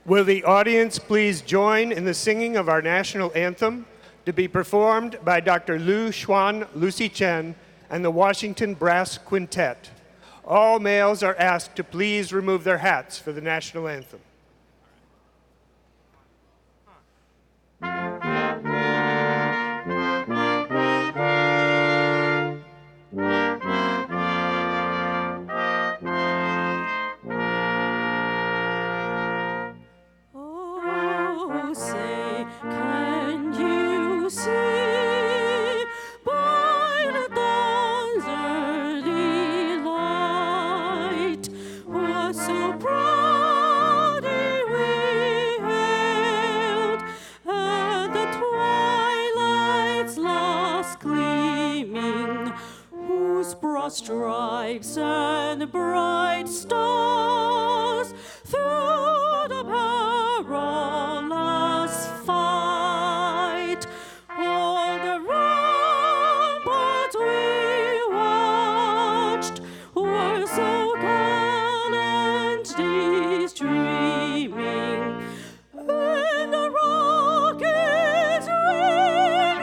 Will the audience please join in the singing of our national anthem to be performed by Dr. Lu Xuan Lucy Chen and the Washington Brass Quintet. All males are asked to please remove their hats for the national anthem. Oh, say, can you see by the dawn's early light what so proudly we hailed at the twilight's last gleaming, whose broad stripes and bright stars through the perilous fight on the ramparts we watched were so gallantly streaming, and the rockets ringing,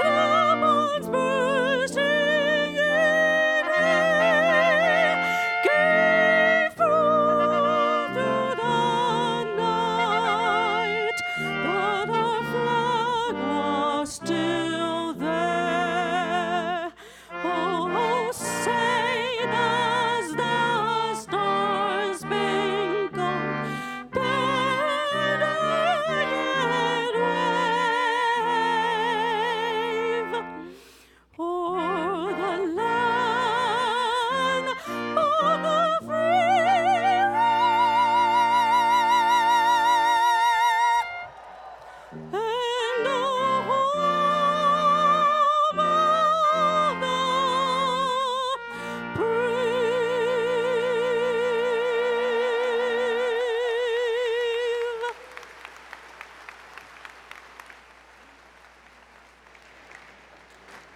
the bombs bursting in air, gave proof through the night that our flag was still there. Oh, say does the star-spangled banner yet wave o'er the land of the free and the home of the brave.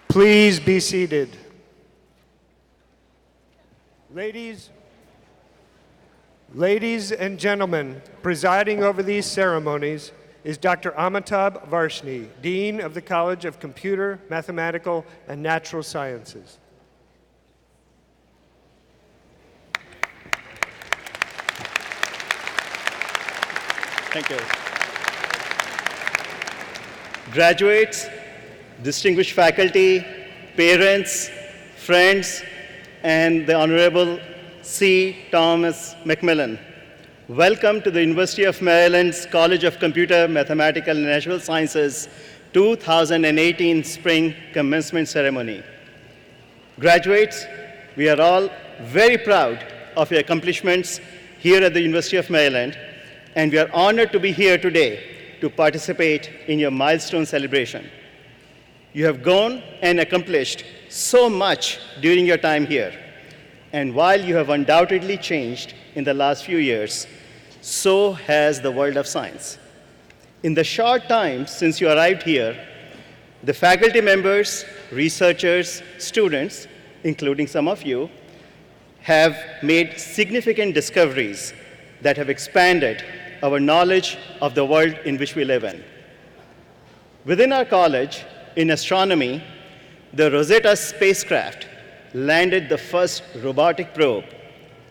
Please be seated. Ladies and gentlemen, presiding over these ceremonies is Dr. Amitabh Varshney, Dean of the College of Computer, Mathematical, and Natural Sciences. Thank you. Graduates, distinguished faculty, parents, friends, and the Honorable C. Thomas McMillan. Welcome to the University of Maryland's College of Computer, Mathematical, and Natural Sciences 2018 Spring Commencement Ceremony. Graduates, we are all very proud of your accomplishments here at the University of Maryland, and we are honored to be here today to participate in your milestone celebration. You have gone and accomplished so much during your time here. And while you have undoubtedly changed in the last few years, so has the world of science. In the short time since you arrived here, the faculty members, researchers, students, including some of you, have made significant discoveries that have expanded our knowledge of the world in which we live in. Within our college, in astronomy, the Rosetta spacecraft landed the first robotic probe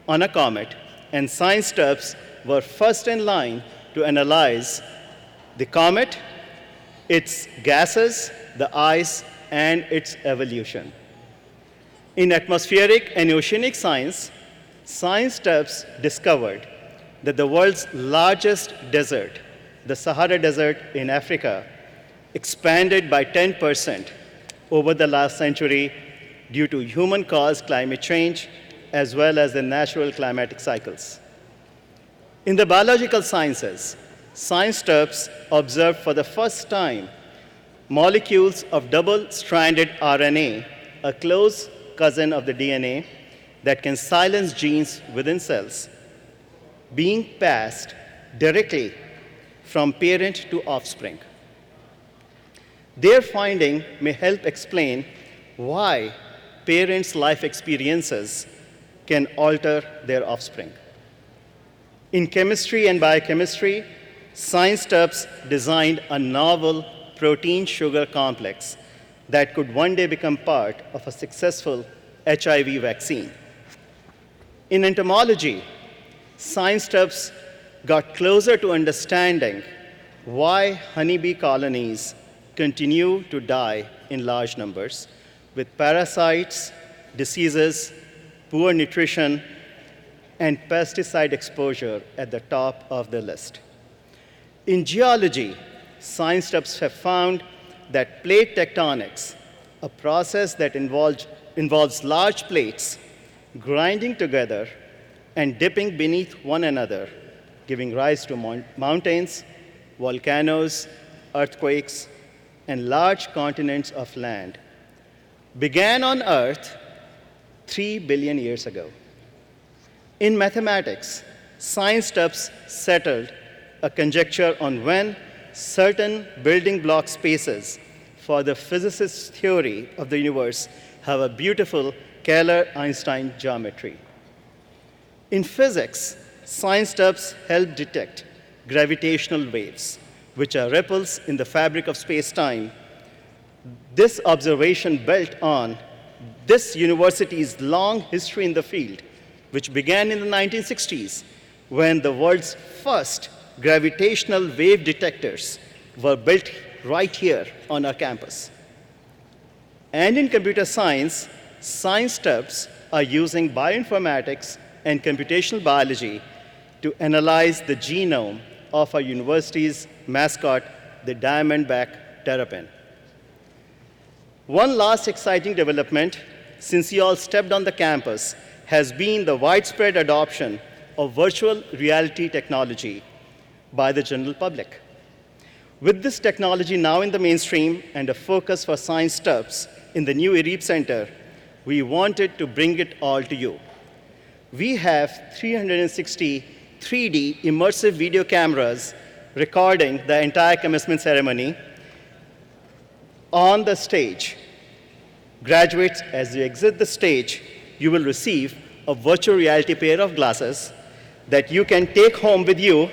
on a comet, and science stubs were first in line to analyze the comet, its gases, the ice, and its evolution. In atmospheric and oceanic science, science stubs discovered that the world's largest desert, the Sahara Desert in Africa, expanded by 10% over the last century due to human-caused climate change, as well as the natural climatic cycles. In the biological sciences, science stubs observed for the first time molecules of double-stranded RNA, a close cousin of the DNA, that can silence genes within cells, being passed directly from parent to offspring. Their finding may help explain why parents' life experiences can alter their offspring. In chemistry and biochemistry, science tubs designed a novel protein-sugar complex that could one day become part of a successful HIV vaccine. In entomology, science tubs got closer to understanding why honeybee colonies continue to die in large numbers with parasites, diseases, poor nutrition, and pesticide exposure at the top of the list. In geology, science tubs have found that plate tectonics, a process that involves large plates grinding together and dipping beneath one another, giving rise to mountains, volcanoes, earthquakes, and large continents of land, began on Earth 3 billion years ago. In mathematics, science tubs settled a conjecture on when certain building block spaces for the physicist's theory of the universe have a beautiful Kähler-Einstein geometry. In physics, science tubs help detect gravitational waves, which are ripples in the fabric of space-time. This observation built on this university's long history in the field, which began in the 1960s when the world's first gravitational wave detectors were built right here on our campus. And in computer science, science tubs are using bioinformatics and computational biology to analyze the genome of our university's mascot, the diamondback terrapin. One last exciting development since you all stepped on the campus has been the widespread adoption of virtual reality technology by the general public. With this technology now in the mainstream and a focus for science tubs in the new ERIP Center, we wanted to bring it all to you. We have 360 3D immersive video cameras recording the entire commencement ceremony on the stage. Graduates, as you exit the stage, you will receive a virtual reality pair of glasses that you can take home with you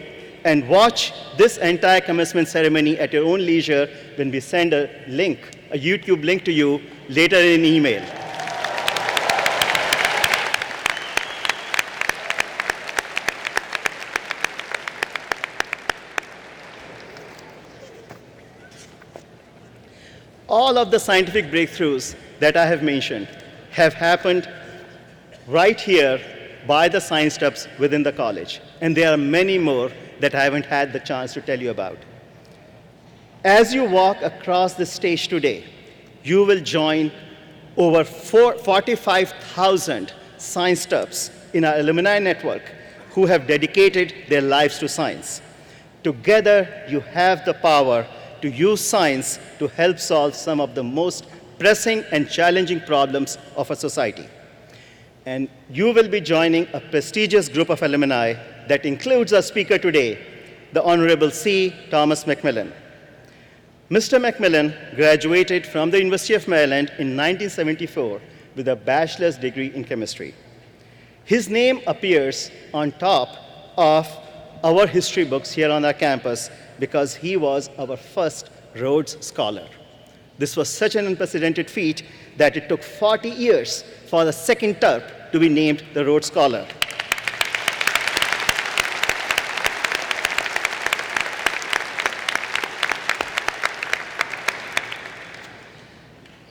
and watch this entire commencement ceremony at your own leisure when we send a link, a YouTube link to you later in an email. All of the scientific breakthroughs that I have mentioned have happened right here by the science tubs within the college. And there are many more that I haven't had the chance to tell you about. As you walk across the stage today, you will join over 45,000 science tubs in our alumni network who have dedicated their lives to science. Together, you have the power to use science to help solve some of the most pressing and challenging problems of our society. And you will be joining a prestigious group of alumni that includes our speaker today, the Honorable C. Thomas McMillan. Mr. McMillan graduated from the University of Maryland in 1974 with a bachelor's degree in chemistry. His name appears on top of our history books here on our campus because he was our first Rhodes Scholar. This was such an unprecedented feat that it took 40 years for the second terp to be named the Rhodes Scholar.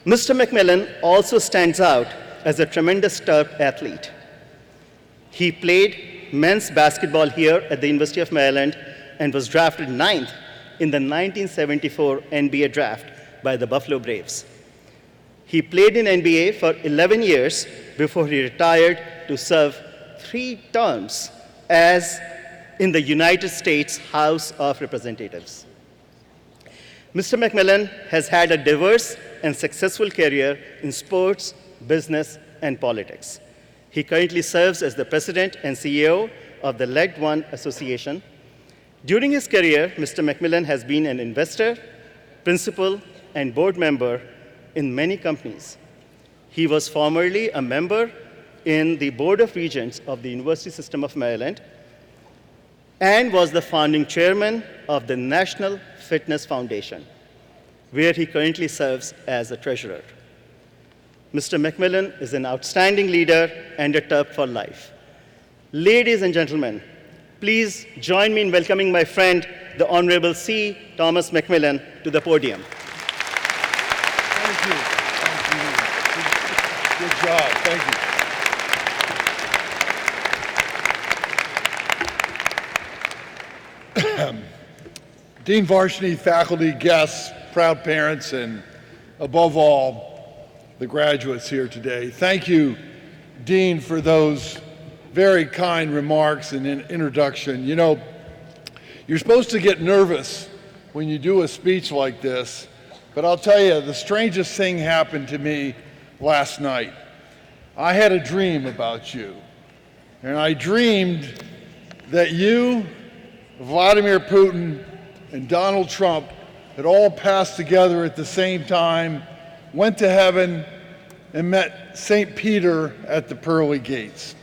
Mr. McMillan also stands out as a tremendous terp athlete. He played men's basketball here at the University of Maryland and was drafted 9th in the 1974 NBA draft by the Buffalo Braves. He played in NBA for 11 years before he retired to serve 3 terms as in the United States House of Representatives. Mr. McMillan has had a diverse and successful career in sports, business, and politics. He currently serves as the president and CEO of the Legged One Association. During his career, Mr. McMillan has been an investor, principal, and board member in many companies. He was formerly a member in the Board of Regents of the University System of Maryland. and was the founding chairman of the National Fitness Foundation, where he currently serves as a treasurer. Mr. McMillan is an outstanding leader and a Terp for life. Ladies and gentlemen, please join me in welcoming my friend, the Honorable C. Thomas McMillan, to the podium. Thank you. Thank you. Good job. Thank you. Dean Varshney, faculty, guests, proud parents, and above all, the graduates here today. Thank you, Dean, for those very kind remarks and introduction. You know, you're supposed to get nervous when you do a speech like this, but I'll tell you, the strangest thing happened to me last night. I had a dream about you, and I dreamed that you, Vladimir Putin, and Donald Trump had all passed together at the same time, went to heaven, and met St. Peter at the pearly gates.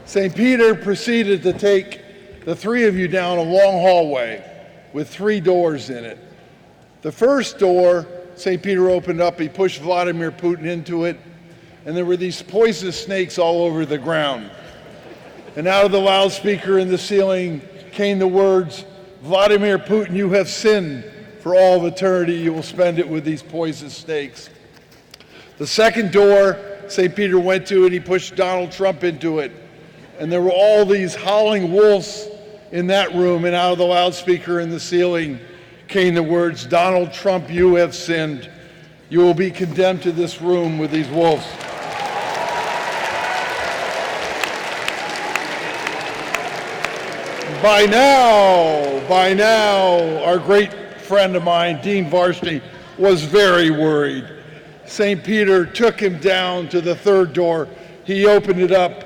St. Peter proceeded to take the three of you down a long hallway with 3 doors in it. The first door, St. Peter opened up, he pushed Vladimir Putin into it, and there were these poisonous snakes all over the ground. And out of the loudspeaker in the ceiling came the words, "Vladimir Putin, you have sinned. For all of eternity, you will spend it with these poisonous snakes." The second door, St. Peter went to it, he pushed Donald Trump into it. And there were all these howling wolves in that room, and out of the loudspeaker in the ceiling came the words, "Donald Trump, you have sinned. You will be condemned to this room with these wolves." By now, our great friend of mine, Dean Varshney, was very worried. St. Peter took him down to the third door. He opened it up,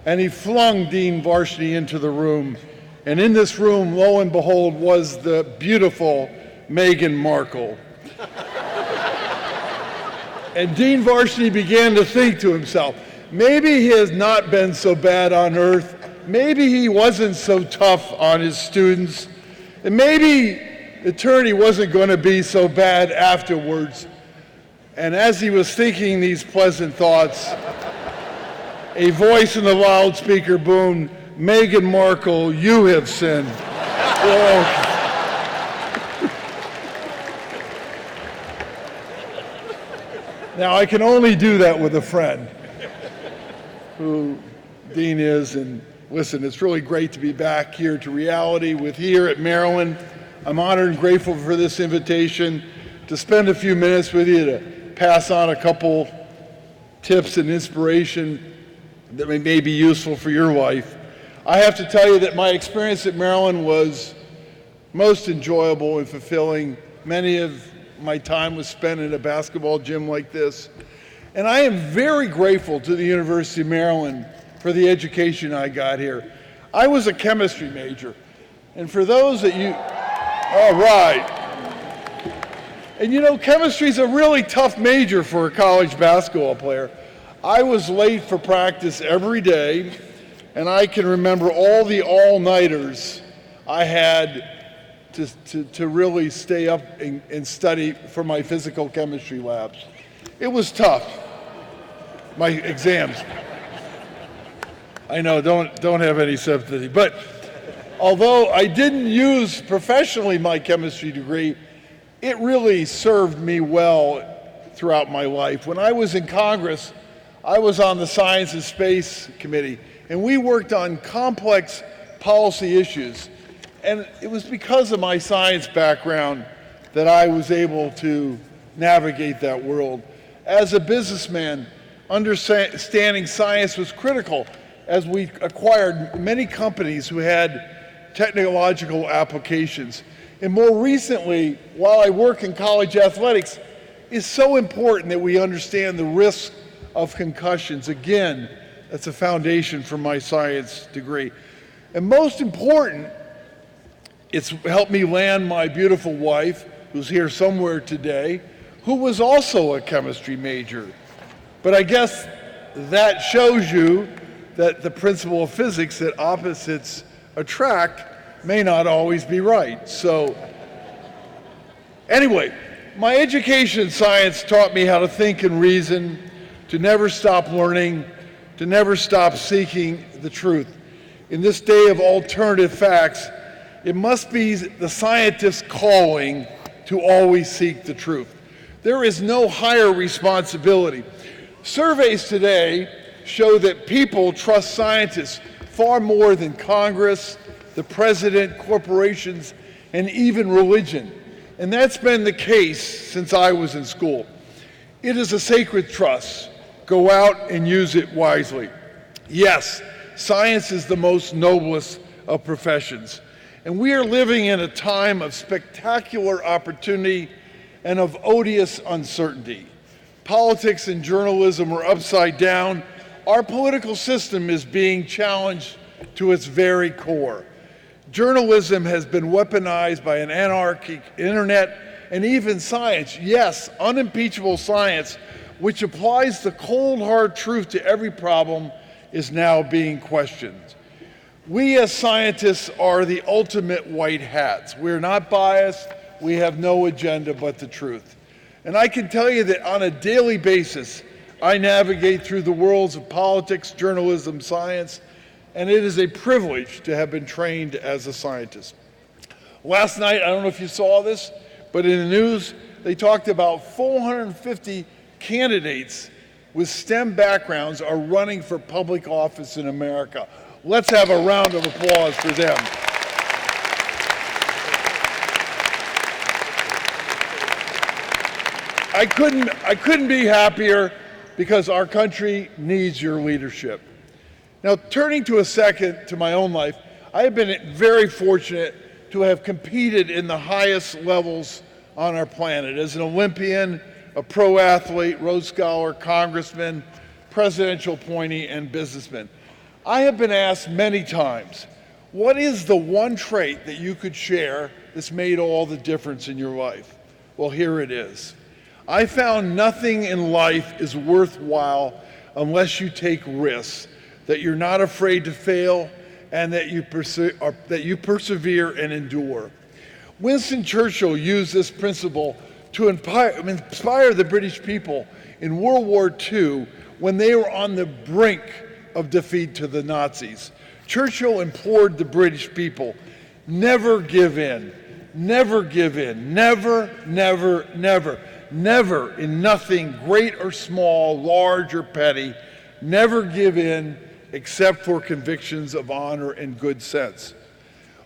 and he flung Dean Varshney into the room. And in this room, lo and behold, was the beautiful Meghan Markle. And Dean Varshney began to think to himself, maybe he has not been so bad on earth. Maybe he wasn't so tough on his students. And maybe eternity wasn't going to be so bad afterwards. And as he was thinking these pleasant thoughts, a voice in the loudspeaker boomed, "Meghan Markle, you have sinned." Oh. Now, I can only do that with a friend who Dean is. And listen, it's really great to be back here to reality with here at Maryland. I'm honored and grateful for this invitation to spend a few minutes with you to pass on a couple tips and inspiration that may be useful for your life. I have to tell you that my experience at Maryland was most enjoyable and fulfilling. Many of my time was spent in a basketball gym like this. And I am very grateful to the University of Maryland for the education I got here. I was a chemistry major. And for those that you, all right. And you know, chemistry is a really tough major for a college basketball player. I was late for practice every day, and I can remember all the all-nighters I had to really stay up and study for my physical chemistry labs. It was tough, my exams. I know, don't have any sympathy. But although I didn't use professionally my chemistry degree, it really served me well throughout my life. When I was in Congress, I was on the Science and Space Committee, and we worked on complex policy issues. And it was because of my science background that I was able to navigate that world. As a businessman, understanding science was critical as we acquired many companies who had technological applications. And more recently, while I work in college athletics, it's so important that we understand the risk of concussions. Again, that's a foundation for my science degree. And most important, it's helped me land my beautiful wife, who's here somewhere today, who was also a chemistry major. But I guess that shows you that the principle of physics, that opposites attract may not always be right. So anyway, my education in science taught me how to think and reason, to never stop learning, to never stop seeking the truth. In this day of alternative facts, it must be the scientist's calling to always seek the truth. There is no higher responsibility. Surveys today show that people trust scientists far more than Congress, the president, corporations, and even religion. And that's been the case since I was in school. It is a sacred trust. Go out and use it wisely. Yes, science is the most noblest of professions. And we are living in a time of spectacular opportunity and of odious uncertainty. Politics and journalism are upside down. Our political system is being challenged to its very core. Journalism has been weaponized by an anarchic internet and even science, yes, unimpeachable science, which applies the cold hard truth to every problem, is now being questioned. We as scientists are the ultimate white hats. We're not biased. We have no agenda but the truth. And I can tell you that on a daily basis, I navigate through the worlds of politics, journalism, science, and it is a privilege to have been trained as a scientist. Last night, I don't know if you saw this, but in the news, they talked about 450 candidates with STEM backgrounds are running for public office in America. Let's have a round of applause for them. I couldn't be happier because our country needs your leadership. Now, turning to a second to my own life, I have been very fortunate to have competed in the highest levels on our planet as an Olympian, a pro athlete, Rhodes Scholar, congressman, presidential appointee, and businessman. I have been asked many times, what is the one trait that you could share that's made all the difference in your life? Well, here it is. I found nothing in life is worthwhile unless you take risks, that you're not afraid to fail, and that you persevere and endure. Winston Churchill used this principle to inspire the British people in World War II when they were on the brink of defeat to the Nazis. Churchill implored the British people, never give in, never give in, never, never, never, never in nothing, great or small, large or petty, never give in except for convictions of honor and good sense.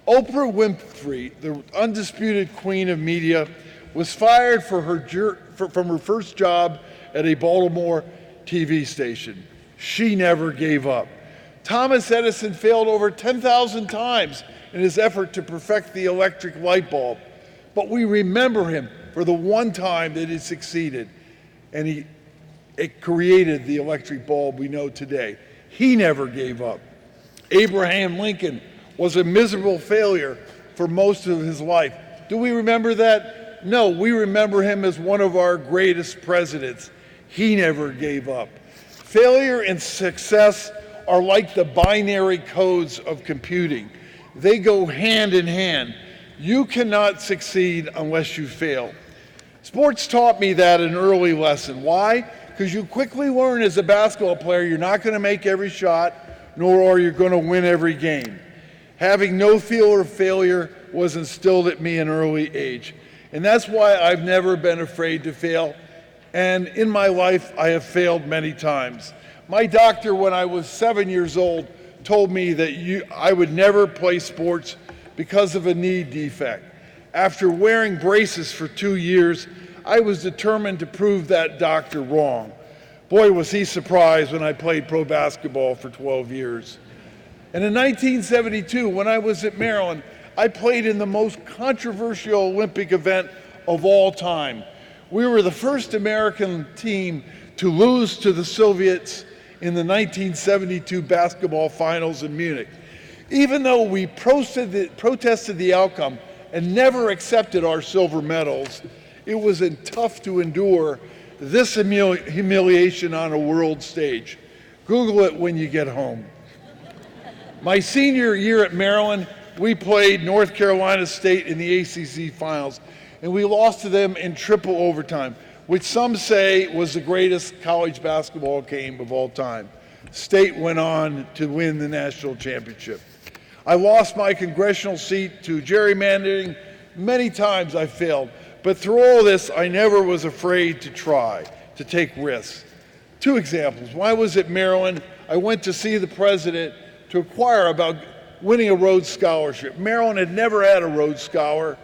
Oprah Winfrey, the undisputed queen of media, was fired from her first job at a Baltimore TV station. She never gave up. Thomas Edison failed over 10,000 times in his effort to perfect the electric light bulb. But we remember him for the one time that he succeeded, and it created the electric bulb we know today. He never gave up. Abraham Lincoln was a miserable failure for most of his life. Do we remember that? No, we remember him as one of our greatest presidents. He never gave up. Failure and success are like the binary codes of computing. They go hand in hand. You cannot succeed unless you fail. Sports taught me that an early lesson. Why? Because you quickly learn as a basketball player you're not going to make every shot, nor are you going to win every game. Having no fear of failure was instilled at me in an early age. And that's why I've never been afraid to fail. And in my life, I have failed many times. My doctor, when I was 7 years old, told me that I would never play sports because of a knee defect. After wearing braces for 2 years, I was determined to prove that doctor wrong. Boy, was he surprised when I played pro basketball for 12 years. And in 1972, when I was at Maryland, I played in the most controversial Olympic event of all time. We were the first American team to lose to the Soviets in the 1972 basketball finals in Munich. Even though we protested the outcome and never accepted our silver medals, it was tough to endure this humiliation on a world stage. Google it when you get home. My senior year at Maryland, we played North Carolina State in the ACC finals, and we lost to them in triple overtime, which some say was the greatest college basketball game of all time. State went on to win the national championship. I lost my congressional seat to gerrymandering. Many times I failed, but through all this, I never was afraid to try, to take risks. Two examples. When I was at Maryland, I went to see the president to inquire about winning a Rhodes Scholarship. Maryland had never had a Rhodes Scholar,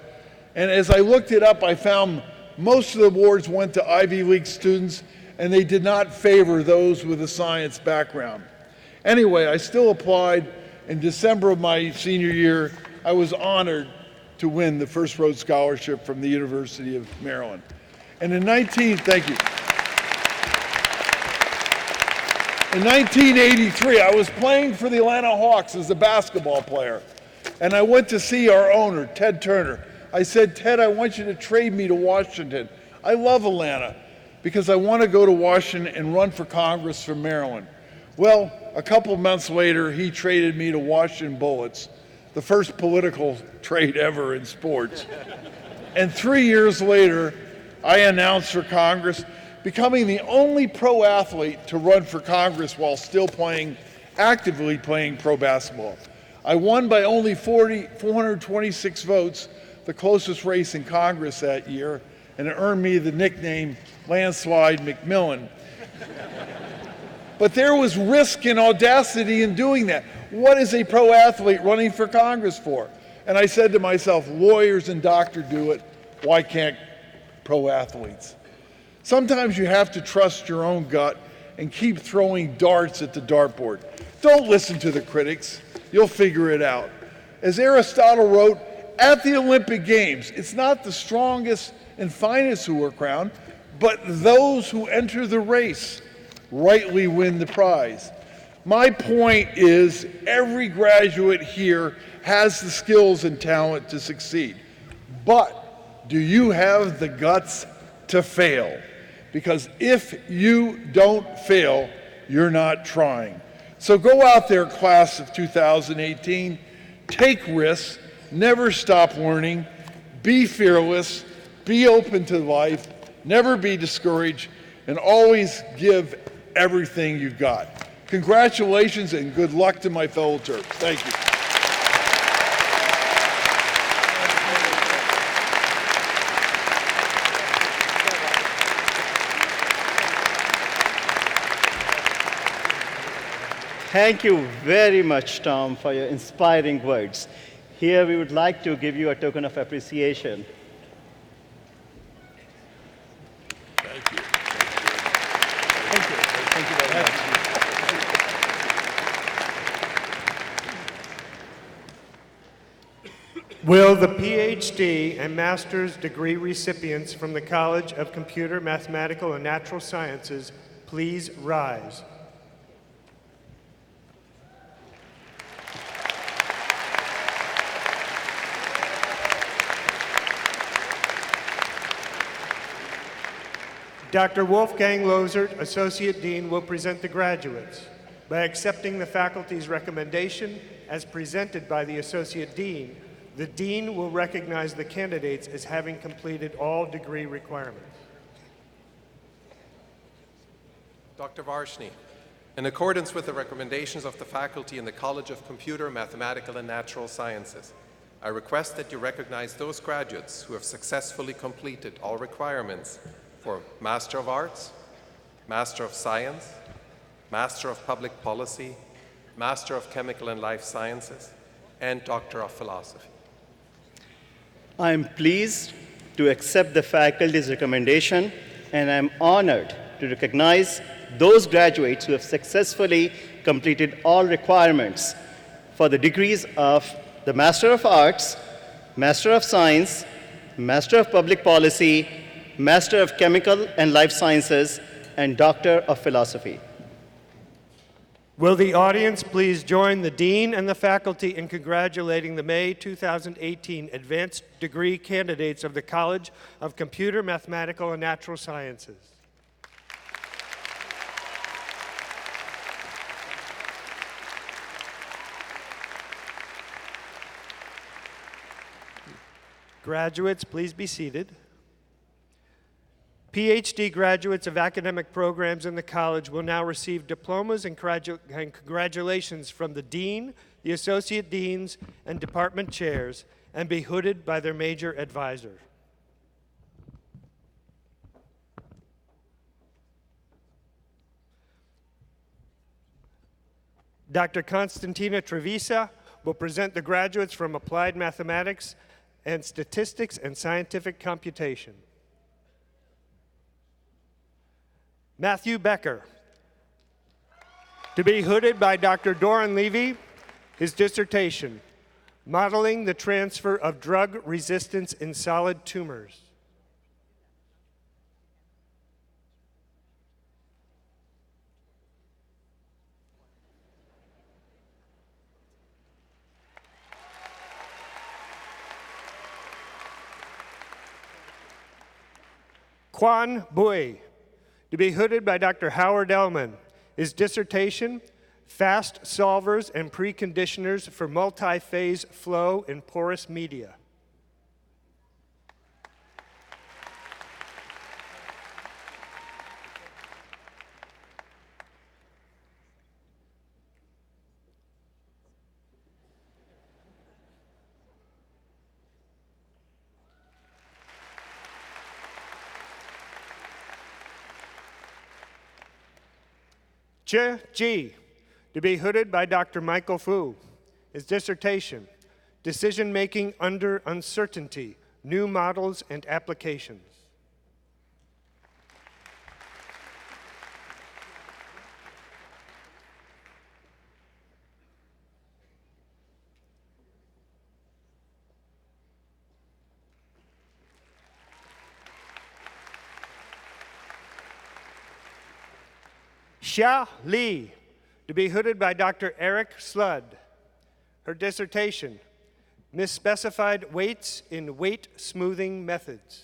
and as I looked it up, I found most of the awards went to Ivy League students, and they did not favor those with a science background. Anyway, I still applied. In December of my senior year, I was honored to win the first Rhodes Scholarship from the University of Maryland. And in 1983, I was playing for the Atlanta Hawks as a basketball player. And I went to see our owner, Ted Turner. I said, Ted, I want you to trade me to Washington. I love Atlanta because I want to go to Washington and run for Congress from Maryland. Well, a couple of months later, he traded me to Washington Bullets, the first political trade ever in sports. And 3 years later, I announced for Congress, becoming the only pro athlete to run for Congress while still actively playing pro basketball. I won by only 426 votes, the closest race in Congress that year, and it earned me the nickname Landslide McMillan. But there was risk and audacity in doing that. What is a pro athlete running for Congress for? And I said to myself, lawyers and doctors do it, why can't pro athletes? Sometimes you have to trust your own gut and keep throwing darts at the dartboard. Don't listen to the critics, you'll figure it out. As Aristotle wrote, at the Olympic Games, it's not the strongest and finest who are crowned, but those who enter the race rightly win the prize. My point is, every graduate here has the skills and talent to succeed. But do you have the guts to fail? Because if you don't fail, you're not trying. So go out there, class of 2018, take risks, never stop learning, be fearless, be open to life, never be discouraged, and always give everything you've got. Congratulations and good luck to my fellow Terps. Thank you. Thank you very much, Tom, for your inspiring words. Here we would like to give you a token of appreciation. Thank you. Thank you. Thank you very much. Will the PhD and master's degree recipients from the College of Computer, Mathematical, and Natural Sciences please rise? Dr. Wolfgang Lozert, Associate Dean, will present the graduates. By accepting the faculty's recommendation as presented by the Associate Dean, the Dean will recognize the candidates as having completed all degree requirements. Dr. Varshney, in accordance with the recommendations of the faculty in the College of Computer, Mathematical, and Natural Sciences, I request that you recognize those graduates who have successfully completed all requirements for Master of Arts, Master of Science, Master of Public Policy, Master of Chemical and Life Sciences, and Doctor of Philosophy. I am pleased to accept the faculty's recommendation, and I'm honored to recognize those graduates who have successfully completed all requirements for the degrees of the Master of Arts, Master of Science, Master of Public Policy, Master of Chemical and Life Sciences, and Doctor of Philosophy. Will the audience please join the Dean and the faculty in congratulating the May 2018 advanced degree candidates of the College of Computer, Mathematical, and Natural Sciences. Graduates, please be seated. PhD graduates of academic programs in the college will now receive diplomas and congratulations from the dean, the associate deans, and department chairs, and be hooded by their major advisor. Dr. Constantina Trevisa will present the graduates from Applied Mathematics and Statistics and Scientific Computation. Matthew Becker, to be hooded by Dr. Doran Levy, his dissertation, Modeling the Transfer of Drug Resistance in Solid Tumors. Quan Bui, to be hooded by Dr. Howard Ellman, his dissertation, Fast Solvers and Preconditioners for Multi-Phase Flow in Porous Media. Che Ji, to be hooded by Dr. Michael Fu. His dissertation, Decision-Making Under Uncertainty, New Models and Applications. Xia Li, to be hooded by Dr. Eric Sludd. Her dissertation, Misspecified Weights in Weight Smoothing Methods.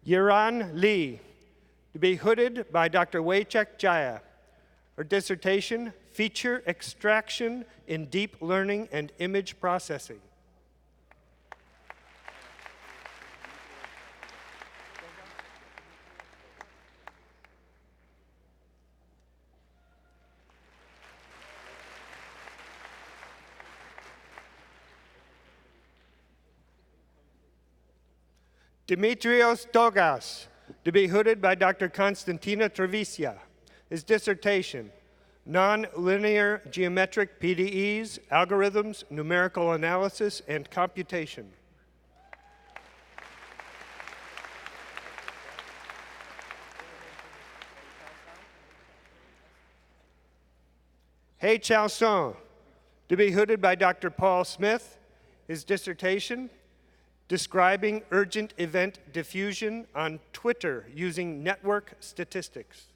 Yiran Li, to be hooded by Dr. Weichek Jaya. Her dissertation, Feature Extraction in Deep Learning and Image Processing. Dimitrios Togas, to be hooded by Dr. Constantina Trevisa. His dissertation, Nonlinear Geometric PDEs, Algorithms, Numerical Analysis, and Computation. Hei Chao Song, to be hooded by Dr. Paul Smith. His dissertation, Describing Urgent Event Diffusion on Twitter using Network Statistics.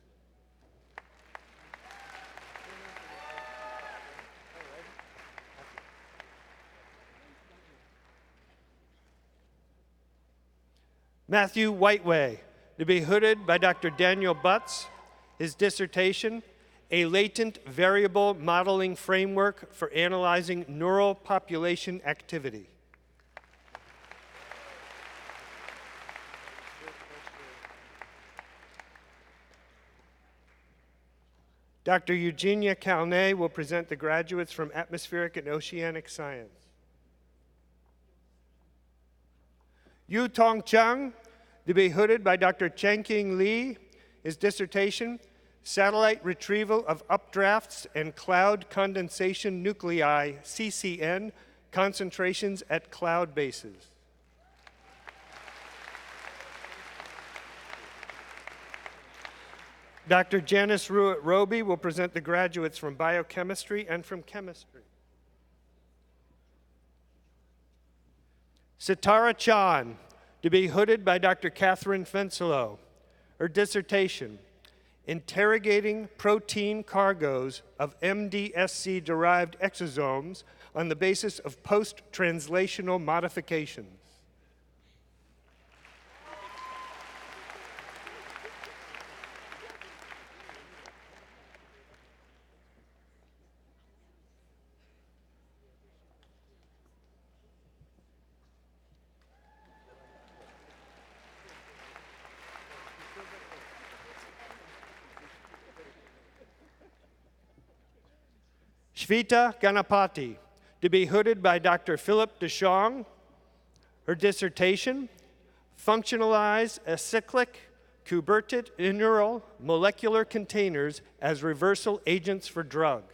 Matthew Whiteway, to be hooded by Dr. Daniel Butts. His dissertation, A Latent Variable Modeling Framework for Analyzing Neural Population Activity. Dr. Eugenia Calnay will present the graduates from Atmospheric and Oceanic Science. Yu Tong Chang, to be hooded by Dr. Chengqing Li. His dissertation, Satellite Retrieval of Updrafts and Cloud Condensation Nuclei, CCN, Concentrations at Cloud Bases. Dr. Janice Ruitt-Roby will present the graduates from Biochemistry and from Chemistry. Sitara Chan, to be hooded by Dr. Catherine Fencelow. Her dissertation, interrogating protein cargoes of MDSC-derived exosomes on the basis of post-translational modifications. Shveta Ganapati, to be hooded by Dr. Philip Deschong. Her dissertation, Functionalize Acyclic Cubertate Inural Molecular Containers as Reversal Agents for Drugs.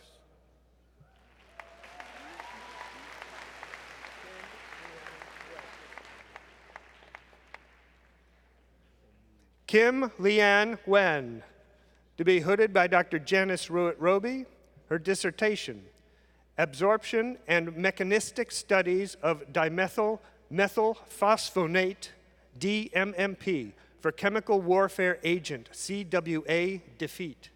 Kim Leanne Wen, to be hooded by Dr. Janice Ruitt-Roby. Her dissertation, Absorption and Mechanistic Studies of Dimethyl Methylphosphonate, DMMP, for Chemical Warfare Agent, CWA defeat.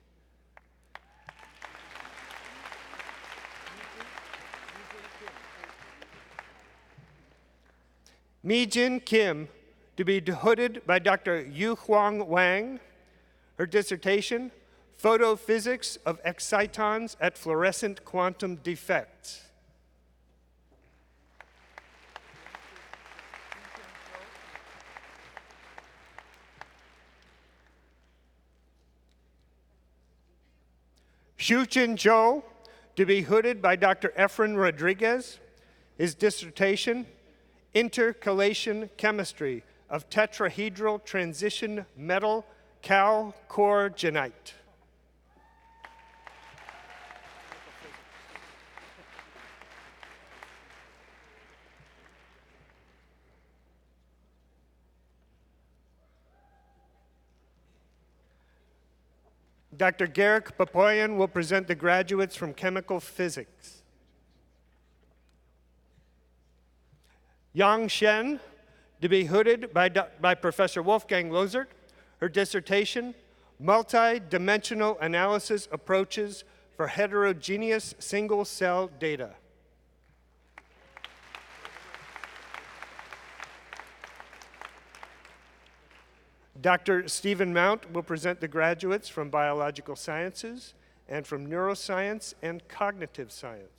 Mi-Jin Kim, to be hooded by Dr. Yu-Huang Wang. Her dissertation, Photophysics of Excitons at Fluorescent Quantum Defects. Shu-Chin Zhou, to be hooded by Dr. Efren Rodriguez. His dissertation, Intercalation Chemistry of Tetrahedral Transition Metal Chalcogenite. Dr. Garrick Papoyan will present the graduates from chemical physics. Yang Shen, to be hooded by Professor Wolfgang Lozert. Her dissertation, Multi-Dimensional Analysis Approaches for Heterogeneous Single-Cell Data. Dr. Stephen Mount will present the graduates from Biological Sciences and from Neuroscience and Cognitive Science.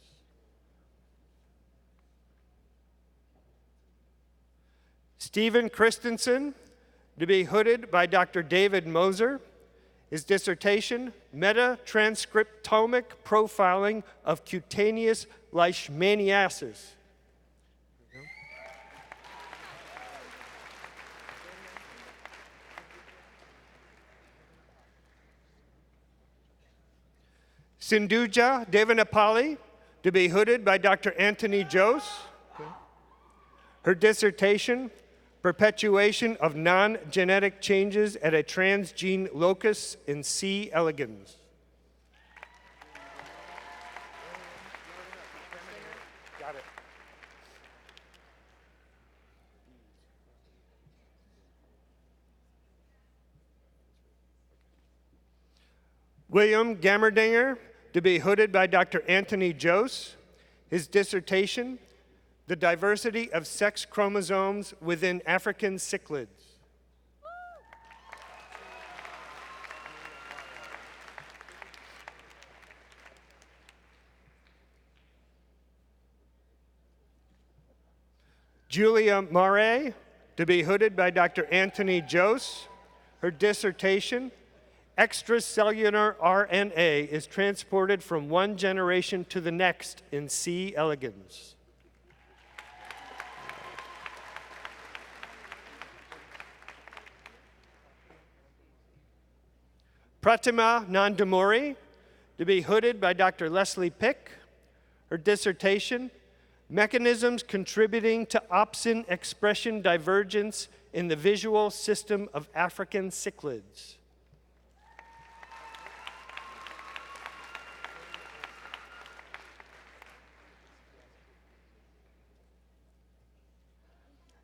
Stephen Christensen, to be hooded by Dr. David Moser. His dissertation, Metatranscriptomic Profiling of Cutaneous Leishmaniasis. Sindhuja Devanapalli, to be hooded by Dr. Anthony Jose. Her dissertation, Perpetuation of Non-Genetic Changes at a Transgene Locus in C. elegans. Got it. William Gammerdinger, to be hooded by Dr. Anthony Jose. His dissertation, The Diversity of Sex Chromosomes Within African Cichlids. Julia Mare, to be hooded by Dr. Anthony Jose. Her dissertation, Extracellular RNA is transported from one generation to the next in C. elegans. Pratima Nandamuri, to be hooded by Dr. Leslie Pick. Her dissertation, Mechanisms Contributing to Opsin Expression Divergence in the Visual System of African Cichlids.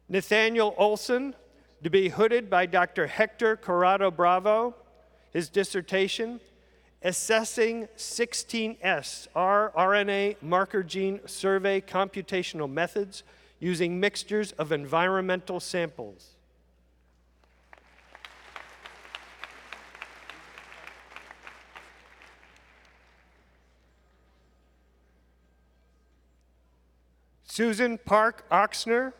Nathaniel Olson, to be hooded by Dr. Hector Corrado Bravo. His dissertation, Assessing 16S rRNA Marker Gene Survey Computational Methods Using Mixtures of Environmental Samples. Susan Park Oxner,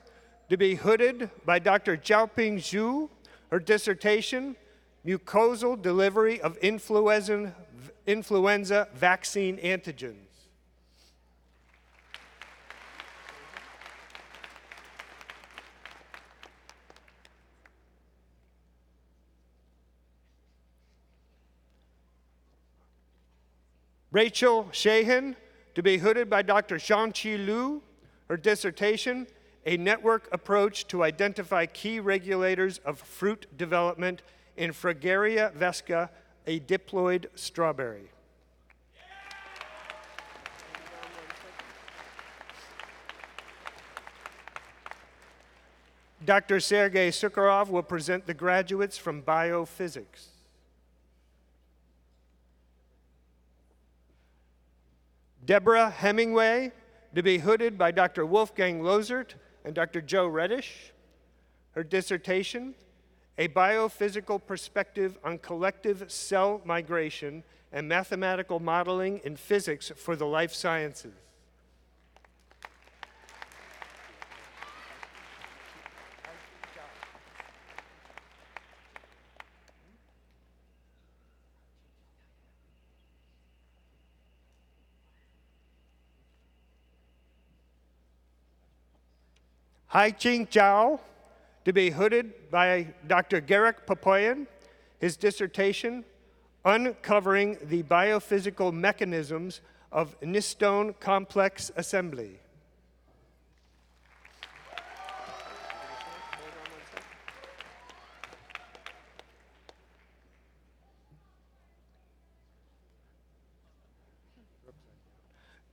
to be hooded by Dr. Jiaoping Zhu. Her dissertation, Mucosal Delivery of Influenza Vaccine Antigens. Rachel Shahan, to be hooded by Dr. Zhangqi Liu. Her dissertation, A Network Approach to Identify Key Regulators of Fruit Development in Fragaria vesca, a diploid strawberry. Dr. Sergei Sukharov will present the graduates from biophysics. Deborah Hemingway, to be hooded by Dr. Wolfgang Lozert and Dr. Joe Reddish. Her dissertation, A Biophysical Perspective on Collective Cell Migration and Mathematical Modeling in Physics for the Life Sciences. Hai-Ching Zhao, to be hooded by Dr. Garrick Papoyan. His dissertation, Uncovering the Biophysical Mechanisms of Nistone Complex Assembly.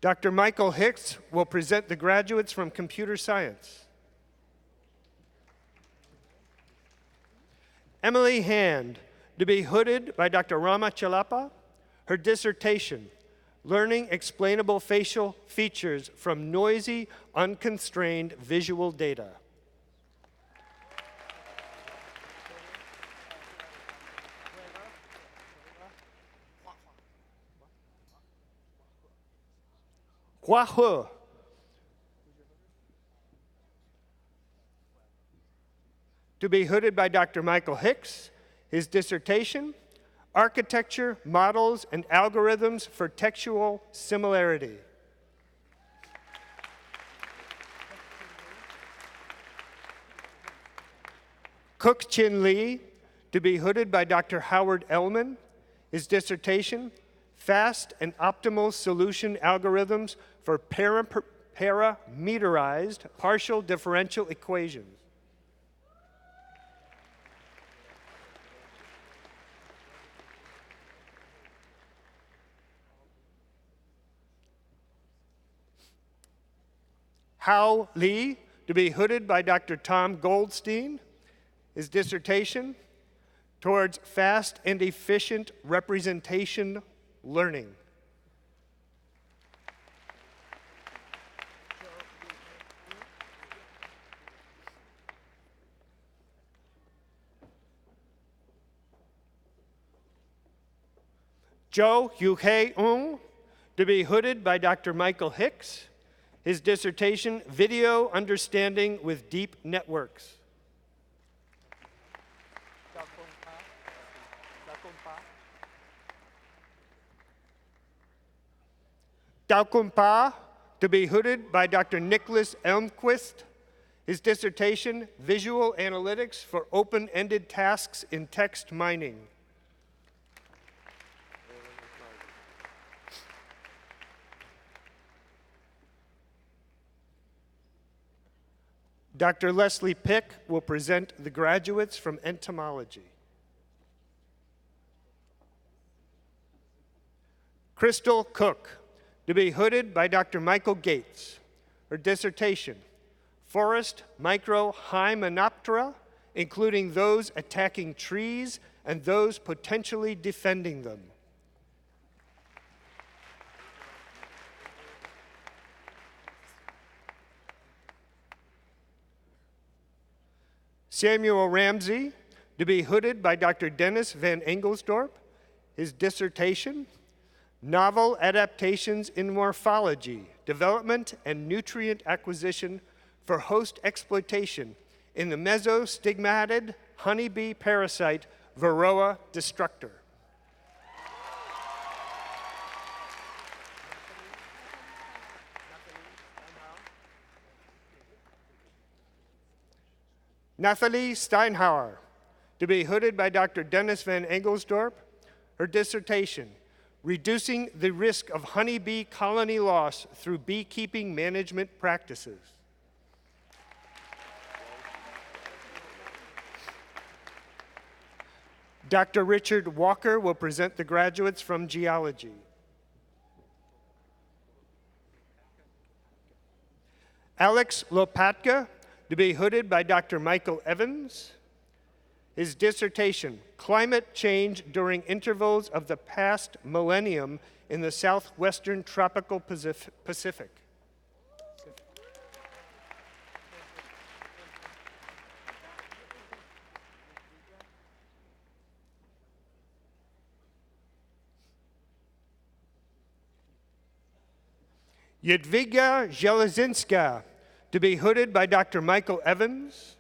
Dr. Michael Hicks will present the graduates from computer science. Emily Hand, to be hooded by Dr. Rama Chalapa. Her dissertation, Learning Explainable Facial Features from Noisy, Unconstrained Visual Data. Hua He, to be hooded by Dr. Michael Hicks. His dissertation, Architecture, Models, and Algorithms for Textual Similarity. Cook Chin Lee, to be hooded by Dr. Howard Ellman. His dissertation, Fast and Optimal Solution Algorithms for Parameterized Partial Differential Equations. Hao Li, to be hooded by Dr. Tom Goldstein. His dissertation, Towards Fast and Efficient Representation Learning. Zhou Yuhei-Ung, to be hooded by Dr. Michael Hicks. His dissertation, Video Understanding with Deep Networks. Dao-Kun Pa, to be hooded by Dr. Nicholas Elmquist. His dissertation, Visual Analytics for Open-Ended Tasks in Text Mining. Dr. Leslie Pick will present the graduates from entomology. Crystal Cook, to be hooded by Dr. Michael Gates. Her dissertation, Forest Microhymenoptera, including those attacking trees and those potentially defending them. Samuel Ramsey, to be hooded by Dr. Dennis Van Engelsdorp. His dissertation, Novel Adaptations in Morphology, Development and Nutrient Acquisition for Host Exploitation in the Mesostigmatid Honeybee Parasite Varroa Destructor. Nathalie Steinhauer, to be hooded by Dr. Dennis Van Engelsdorp. Her dissertation, Reducing the Risk of Honeybee Colony Loss Through Beekeeping Management Practices. Dr. Richard Walker will present the graduates from geology. Alex Lopatka, to be hooded by Dr. Michael Evans. His dissertation, Climate Change During Intervals of the Past Millennium in the Southwestern Tropical Pacific. Jadwiga Zelezinska, to be hooded by Dr. Michael Evans.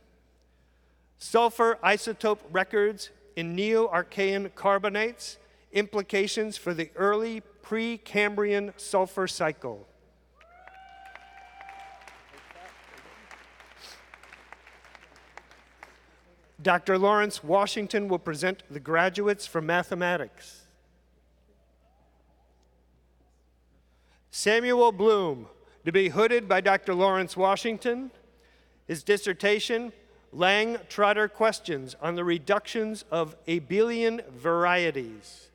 Sulfur isotope records in Neo-Archean carbonates, implications for the early pre-Cambrian sulfur cycle. Dr. Lawrence Washington will present the graduates from mathematics. Samuel Bloom, to be hooded by Dr. Lawrence Washington. His dissertation, Lang-Trotter Questions on the Reductions of Abelian Varieties.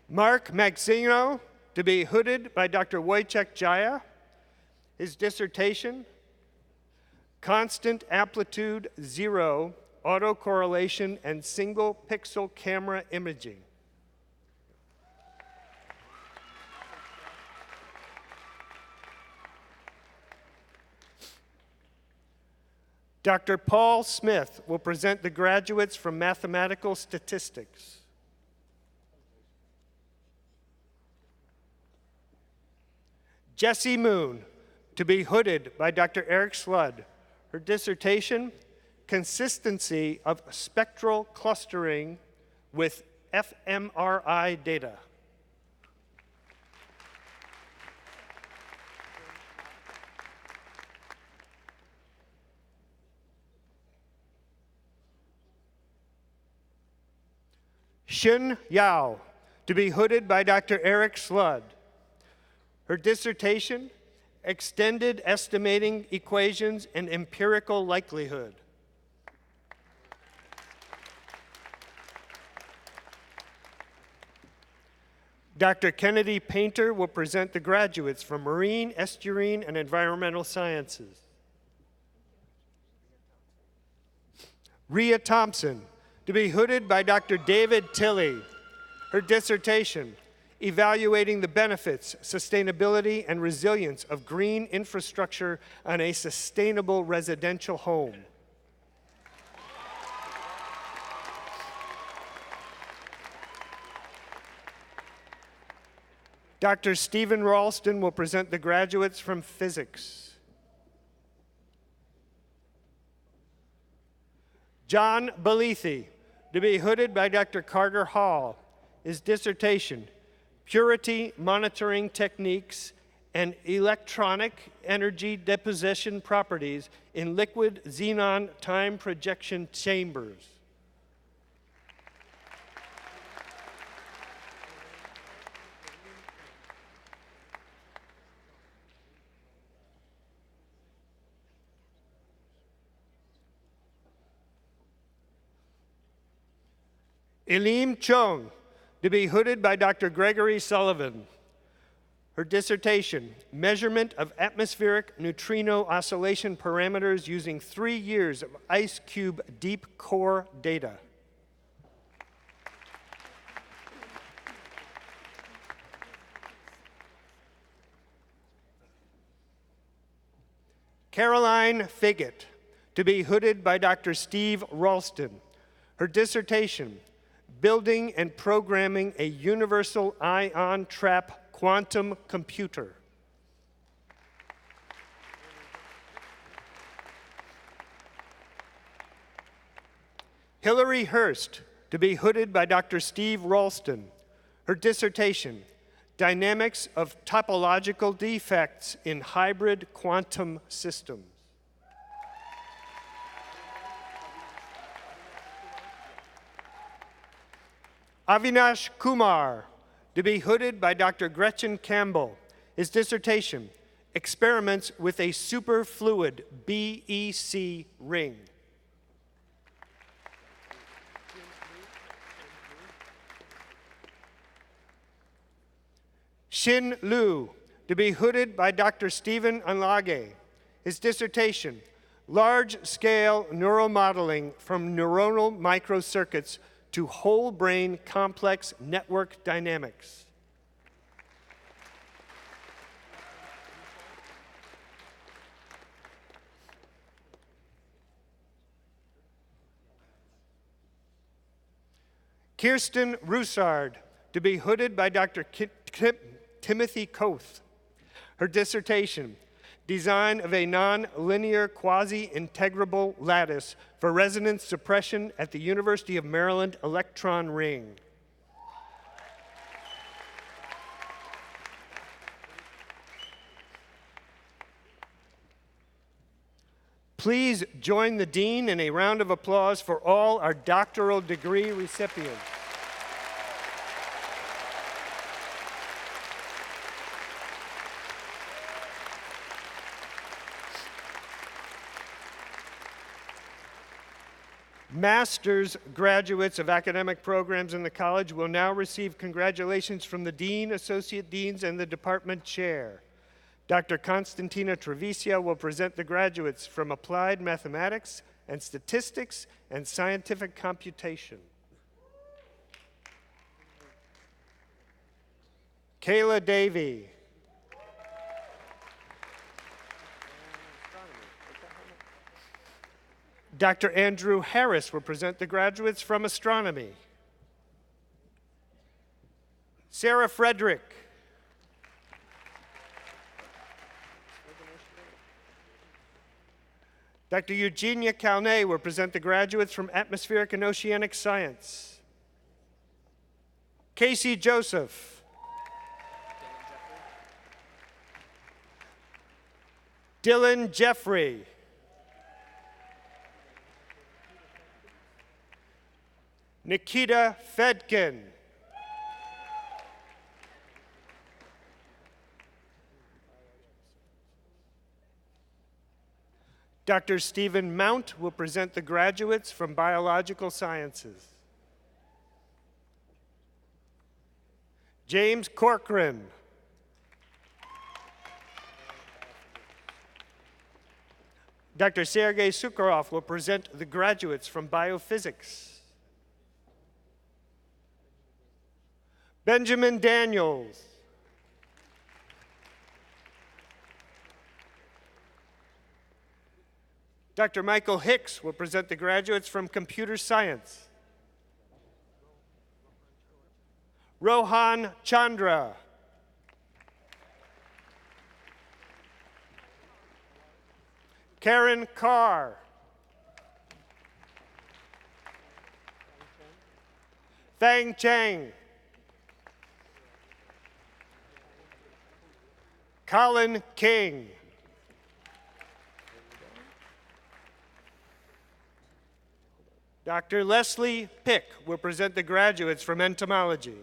Mark Maxino, to be hooded by Dr. Wojciech Jaya. His dissertation, Constant Amplitude Zero, Autocorrelation and Single Pixel Camera Imaging. Dr. Paul Smith will present the graduates from mathematical statistics. Jessie Moon, to be hooded by Dr. Eric Sludd. Her dissertation, Consistency of Spectral Clustering with fMRI Data. Shun Yao, to be hooded by Dr. Eric Sludd. Her dissertation, Extended Estimating Equations and Empirical Likelihood. Dr. Kennedy Painter will present the graduates from Marine, Estuarine, and Environmental Sciences. Rhea Thompson, to be hooded by Dr. David Tilley. Her dissertation, Evaluating the Benefits, Sustainability, and Resilience of Green Infrastructure on a Sustainable Residential Home. Dr. Stephen Ralston will present the graduates from physics. John Belethi, to be hooded by Dr. Carter Hall. His dissertation, Purity Monitoring Techniques and Electronic Energy Deposition Properties in Liquid Xenon Time Projection Chambers. Elim Chung, to be hooded by Dr. Gregory Sullivan. Her dissertation, Measurement of Atmospheric Neutrino Oscillation Parameters Using 3 Years of Ice Cube Deep Core Data. Caroline Figgett, to be hooded by Dr. Steve Ralston. Her dissertation, Building and Programming a Universal Ion Trap Quantum Computer. Hilary Hurst, to be hooded by Dr. Steve Ralston. Her dissertation, Dynamics of Topological Defects in Hybrid Quantum Systems. Avinash Kumar, to be hooded by Dr. Gretchen Campbell. His dissertation, Experiments with a Superfluid BEC Ring. Xin Liu, to be hooded by Dr. Stephen Anlage. His dissertation, Large-Scale Neuromodeling from Neuronal Microcircuits to Whole Brain Complex Network Dynamics. Kirsten Roussard, to be hooded by Dr. Timothy Koth. Her dissertation, Design of a Non-Linear Quasi-Integrable Lattice for Resonance Suppression at the University of Maryland Electron Ring. Please join the Dean in a round of applause for all our doctoral degree recipients. Master's graduates of academic programs in the college will now receive congratulations from the Dean, Associate Deans, and the Department Chair. Dr. Constantina Trevisia will present the graduates from Applied Mathematics and Statistics and Scientific Computation. Kayla Davey. Dr. Andrew Harris will present the graduates from Astronomy. Sarah Frederick. Dr. Eugenia Calnay will present the graduates from Atmospheric and Oceanic Science. Casey Joseph. Dylan Jeffrey. Nikita Fedkin. Dr. Stephen Mount will present the graduates from Biological Sciences. James Corcoran. Dr. Sergei Sukharov will present the graduates from Biophysics. Benjamin Daniels. Dr. Michael Hicks will present the graduates from Computer Science. Rohan Chandra. Karen Carr. Fang Chang. Colin King. Dr. Leslie Pick will present the graduates from Entomology.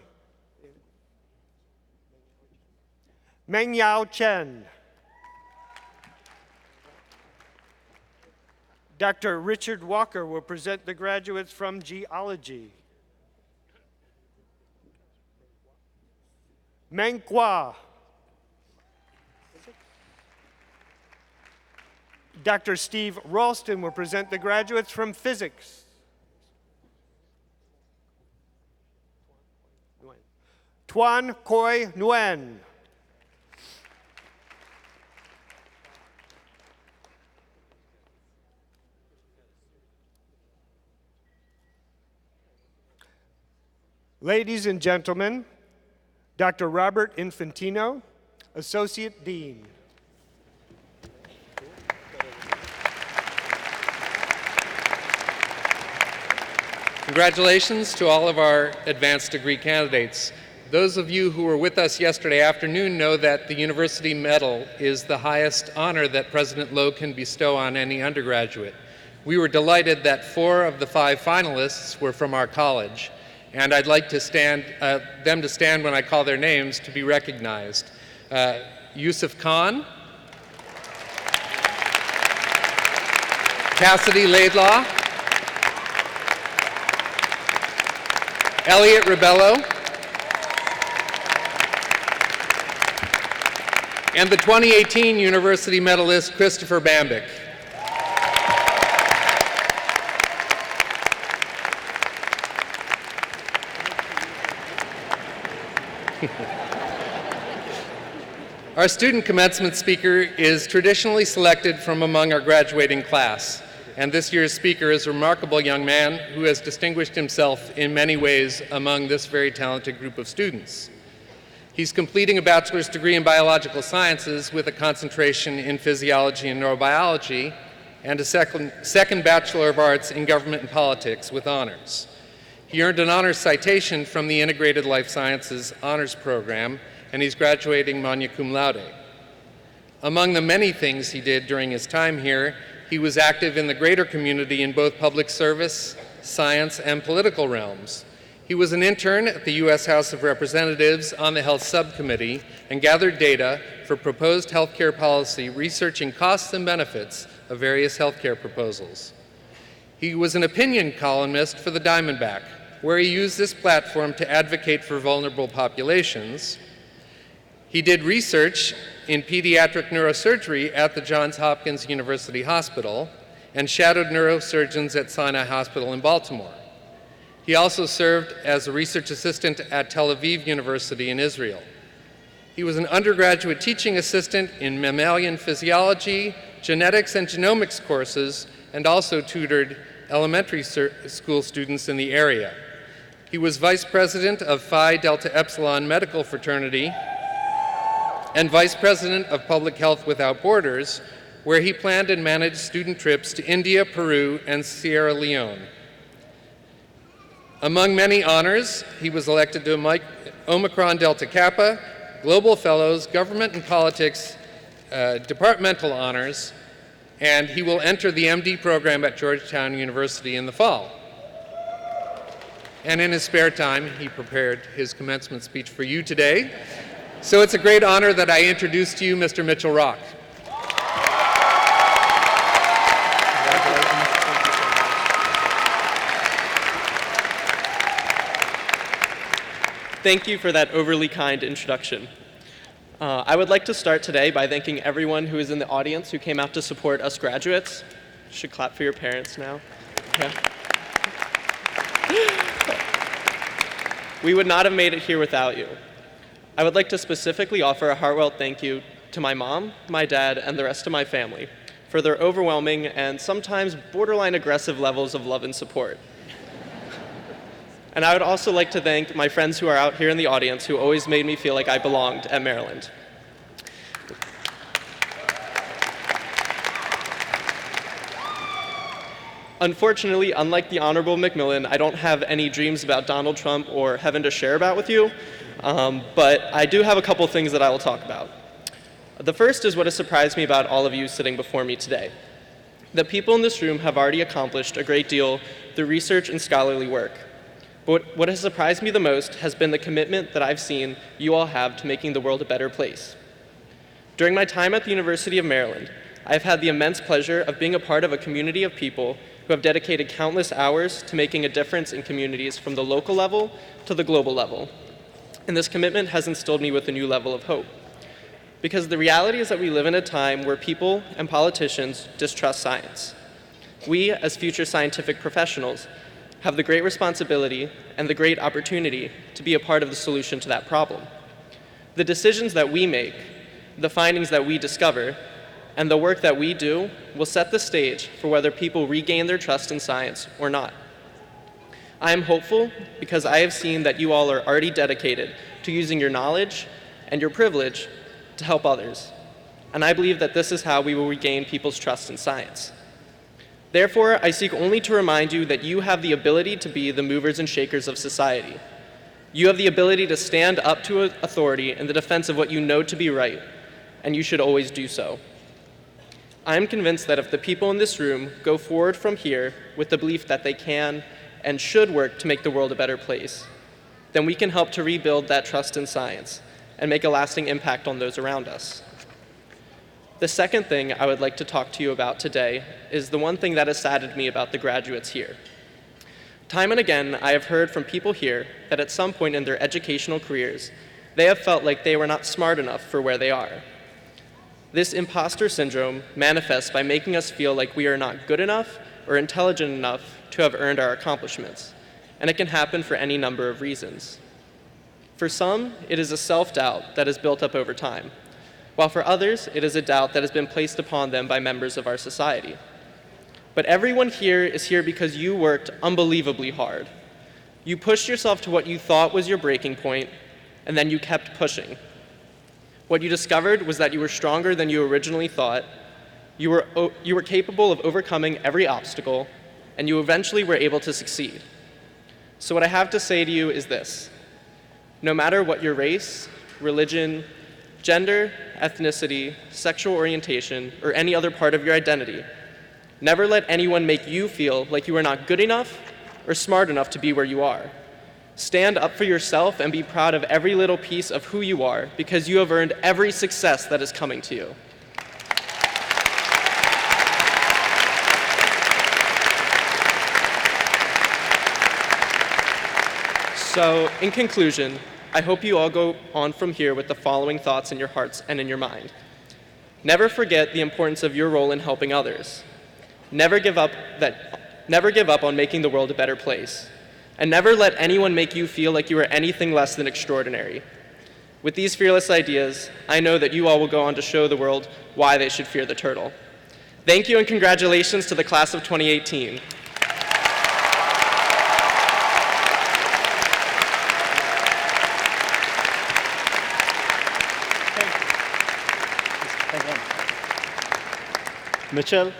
Meng Yao Chen. Dr. Richard Walker will present the graduates from Geology. Manqua. Dr. Steve Ralston will present the graduates from physics. Tuan Khoi Nguyen. Ladies and gentlemen, Dr. Robert Infantino, Associate Dean. Congratulations to all of our advanced degree candidates. Those of you who were with us yesterday afternoon know that the University Medal is the highest honor that President Lowe can bestow on any undergraduate. We were delighted that 4 of the 5 finalists were from our college, and I'd like to them to stand when I call their names to be recognized. Yusuf Khan, Cassidy Laidlaw, Elliot Rebello, and the 2018 University medalist Christopher Bambick. Our student commencement speaker is traditionally selected from among our graduating class, and this year's speaker is a remarkable young man who has distinguished himself in many ways among this very talented group of students. He's completing a bachelor's degree in biological sciences with a concentration in physiology and neurobiology, and a second Bachelor of Arts in government and politics with honors. He earned an honors citation from the Integrated Life Sciences Honors Program, and he's graduating magna cum laude. Among the many things he did during his time here, he was active in the greater community in both public service, science, and political realms. He was an intern at the U.S. House of Representatives on the Health Subcommittee and gathered data for proposed healthcare policy, researching costs and benefits of various healthcare proposals. He was an opinion columnist for the Diamondback, where he used this platform to advocate for vulnerable populations. He did research in pediatric neurosurgery at the Johns Hopkins University Hospital and shadowed neurosurgeons at Sinai Hospital in Baltimore. He also served as a research assistant at Tel Aviv University in Israel. He was an undergraduate teaching assistant in mammalian physiology, genetics, and genomics courses, and also tutored elementary school students in the area. He was vice president of Phi Delta Epsilon Medical Fraternity and Vice President of Public Health Without Borders, where he planned and managed student trips to India, Peru, and Sierra Leone. Among many honors, he was elected to Omicron Delta Kappa, Global Fellows, Government and Politics, departmental honors, and he will enter the MD program at Georgetown University in the fall. And in his spare time, he prepared his commencement speech for you today. So it's a great honor that I introduce to you Mr. Mitchell Rock. Thank you for that overly kind introduction. I would like to start today by thanking everyone who is in the audience who came out to support us graduates. You should clap for your parents now. Yeah. We would not have made it here without you. I would like to specifically offer a heartfelt thank you to my mom, my dad, and the rest of my family for their overwhelming and sometimes borderline aggressive levels of love and support. And I would also like to thank my friends who are out here in the audience who always made me feel like I belonged at Maryland. Unfortunately, unlike the Honorable Macmillan, I don't have any dreams about Donald Trump or heaven to share about with you, but I do have a couple things that I will talk about. The first is what has surprised me about all of you sitting before me today. The people in this room have already accomplished a great deal through research and scholarly work. But what has surprised me the most has been the commitment that I've seen you all have to making the world a better place. During my time at the University of Maryland, I've had the immense pleasure of being a part of a community of people who have dedicated countless hours to making a difference in communities from the local level to the global level. And this commitment has instilled me with a new level of hope. Because the reality is that we live in a time where people and politicians distrust science. We, as future scientific professionals, have the great responsibility and the great opportunity to be a part of the solution to that problem. The decisions that we make, the findings that we discover, and the work that we do will set the stage for whether people regain their trust in science or not. I am hopeful because I have seen that you all are already dedicated to using your knowledge and your privilege to help others. And I believe that this is how we will regain people's trust in science. Therefore, I seek only to remind you that you have the ability to be the movers and shakers of society. You have the ability to stand up to authority in the defense of what you know to be right, and you should always do so. I am convinced that if the people in this room go forward from here with the belief that they can and should work to make the world a better place, then we can help to rebuild that trust in science and make a lasting impact on those around us. The second thing I would like to talk to you about today is the one thing that has saddened me about the graduates here. Time and again, I have heard from people here that at some point in their educational careers, they have felt like they were not smart enough for where they are. This imposter syndrome manifests by making us feel like we are not good enough or intelligent enough to have earned our accomplishments, and it can happen for any number of reasons. For some, it is a self-doubt that is built up over time, while for others, it is a doubt that has been placed upon them by members of our society. But everyone here is here because you worked unbelievably hard. You pushed yourself to what you thought was your breaking point, and then you kept pushing. What you discovered was that you were stronger than you originally thought, you were capable of overcoming every obstacle, and you eventually were able to succeed. So what I have to say to you is this: no matter what your race, religion, gender, ethnicity, sexual orientation, or any other part of your identity, never let anyone make you feel like you are not good enough or smart enough to be where you are. Stand up for yourself and be proud of every little piece of who you are, because you have earned every success that is coming to you. So, in conclusion, I hope you all go on from here with the following thoughts in your hearts and in your mind. Never forget the importance of your role in helping others. Never give up on making the world a better place. And never let anyone make you feel like you are anything less than extraordinary. With these fearless ideas, I know that you all will go on to show the world why they should fear the turtle. Thank you and congratulations to the class of 2018. Mitchell,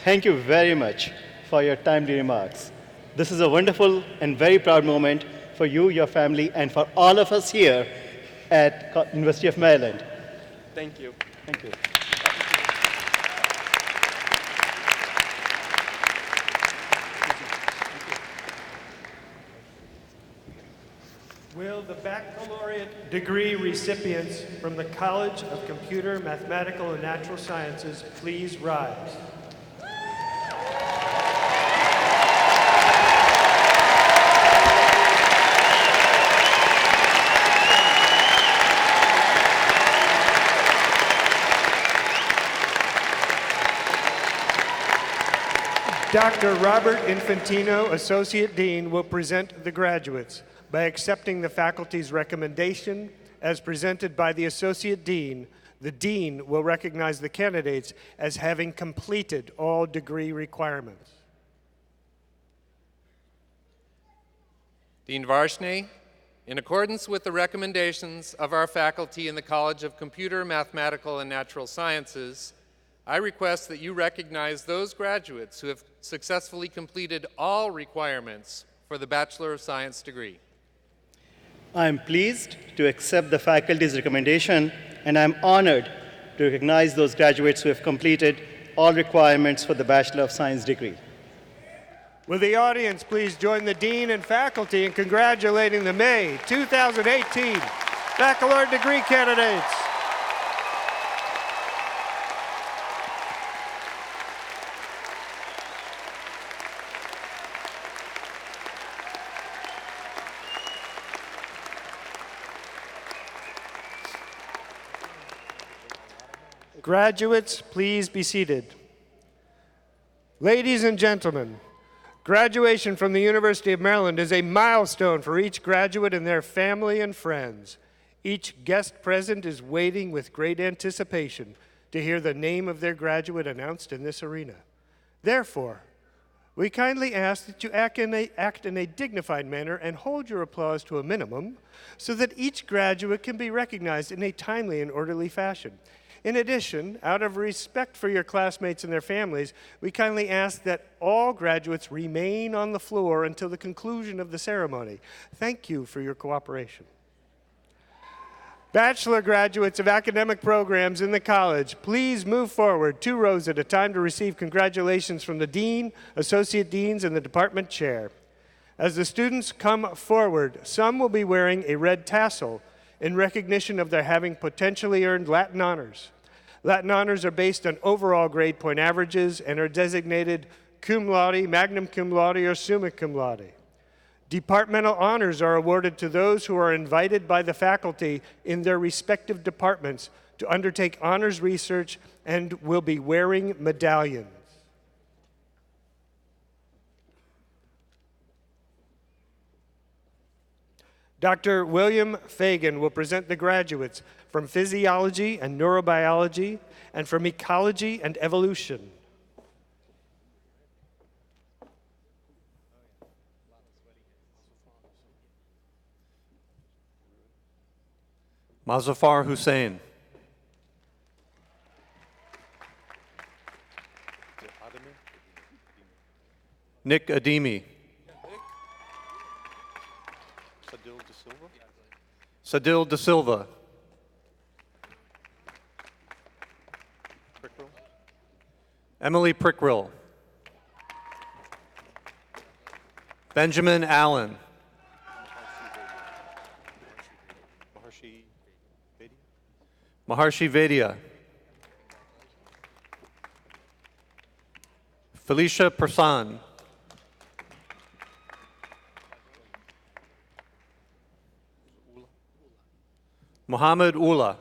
thank you very much for your timely remarks. This is a wonderful and very proud moment for you, your family, and for all of us here at University of Maryland. Thank you. Thank you. Will the baccalaureate degree recipients from the College of Computer, Mathematical, and Natural Sciences please rise? Dr. Robert Infantino, Associate Dean, will present the graduates. By accepting the faculty's recommendation as presented by the Associate Dean, the Dean will recognize the candidates as having completed all degree requirements. Dean Varshney, in accordance with the recommendations of our faculty in the College of Computer, Mathematical, and Natural Sciences, I request that you recognize those graduates who have successfully completed all requirements for the Bachelor of Science degree. I am pleased to accept the faculty's recommendation, and I am honored to recognize those graduates who have completed all requirements for the Bachelor of Science degree. Will the audience please join the Dean and faculty in congratulating the May 2018 baccalaureate degree candidates. Graduates, please be seated. Ladies and gentlemen, graduation from the University of Maryland is a milestone for each graduate and their family and friends. Each guest present is waiting with great anticipation to hear the name of their graduate announced in this arena. Therefore, we kindly ask that you act in a dignified manner and hold your applause to a minimum so that each graduate can be recognized in a timely and orderly fashion. In addition, out of respect for your classmates and their families, we kindly ask that all graduates remain on the floor until the conclusion of the ceremony. Thank you for your cooperation. Bachelor graduates of academic programs in the college, please move forward 2 rows at a time to receive congratulations from the dean, associate deans, and the department chair. As the students come forward, some will be wearing a red tassel in recognition of their having potentially earned Latin honors. Latin honors are based on overall grade point averages and are designated cum laude, magna cum laude, or summa cum laude. Departmental honors are awarded to those who are invited by the faculty in their respective departments to undertake honors research and will be wearing medallions. Dr. William Fagan will present the graduates from physiology and neurobiology and from ecology and evolution. Mazafar Hussein. Nick Ademi. Sadil De Silva. Emily Prickrill. Benjamin Allen. Maharshi Vaidya. Felicia Persan. Muhammad Ula.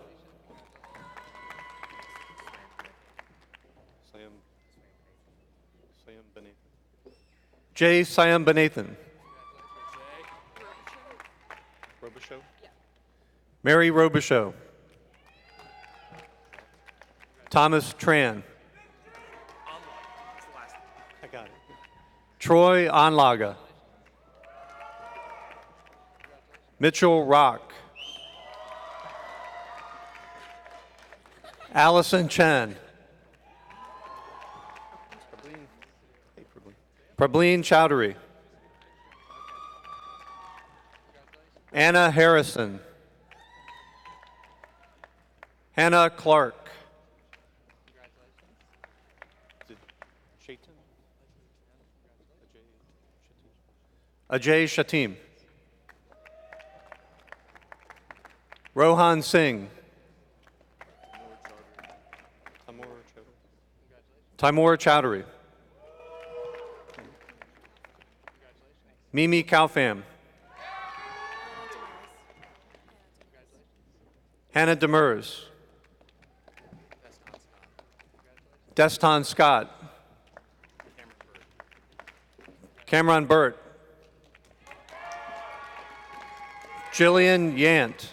Jay Siam Benathan. Mary Robichaux. Thomas Tran. I got it. Troy Onlaga. Mitchell Rock. Allison Chen. Prableen Chowdhury. Anna Harrison. Hannah Clark. Ajay Shatim. Rohan Singh. Timur Chowdhury. Mimi Kaufam. Hannah Demers. Deston Scott. Cameron Burt. Jillian Yant.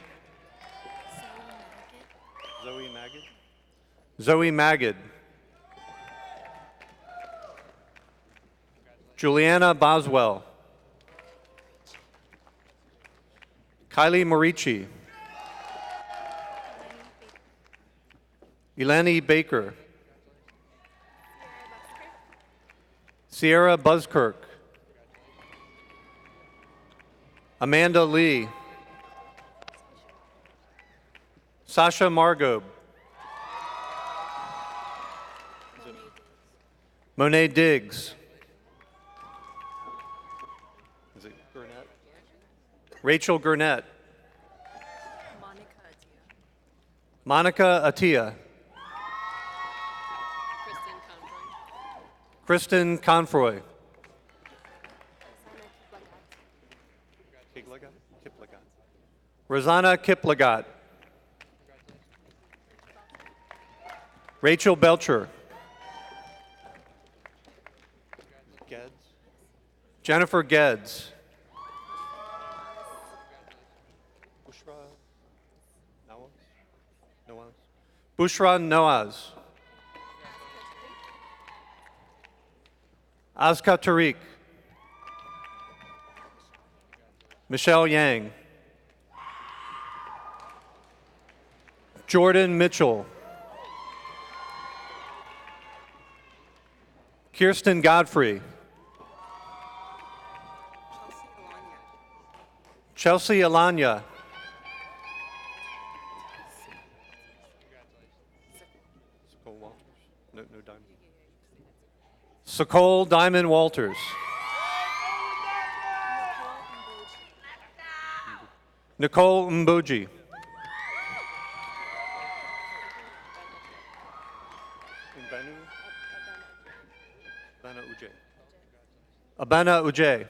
Zoe Magid. Juliana Boswell. Kylie Morici. Eleni Baker. Sierra Buskirk. Amanda Lee. Sasha Margob. Monet Diggs. Is it Gurnett? Rachel Gurnett. Monica Attia. Kristen Confroy. Rosanna Kiplagat. Rachel Belcher. Jennifer Geddes. Bushra Noaz. Azka Tariq. Michelle Yang. Jordan Mitchell. Kirsten Godfrey. Chelsea Alanya. Sokol Diamond Walters. Nicole Mbuji. Abana Ujay.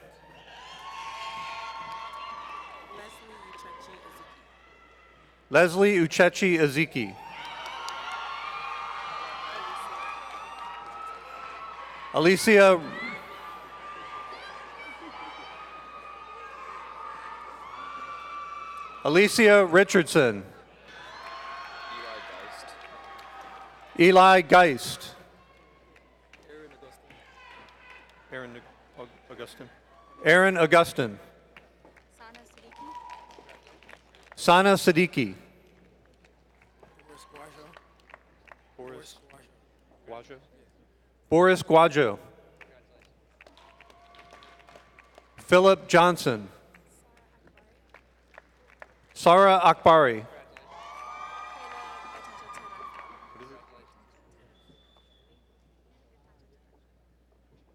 Leslie Uchechi Aziki. Alicia Richardson. Eli Geist. Aaron Augustin. Sana Siddiqui. Boris Guajo. Philip Johnson. Sarah Akbari.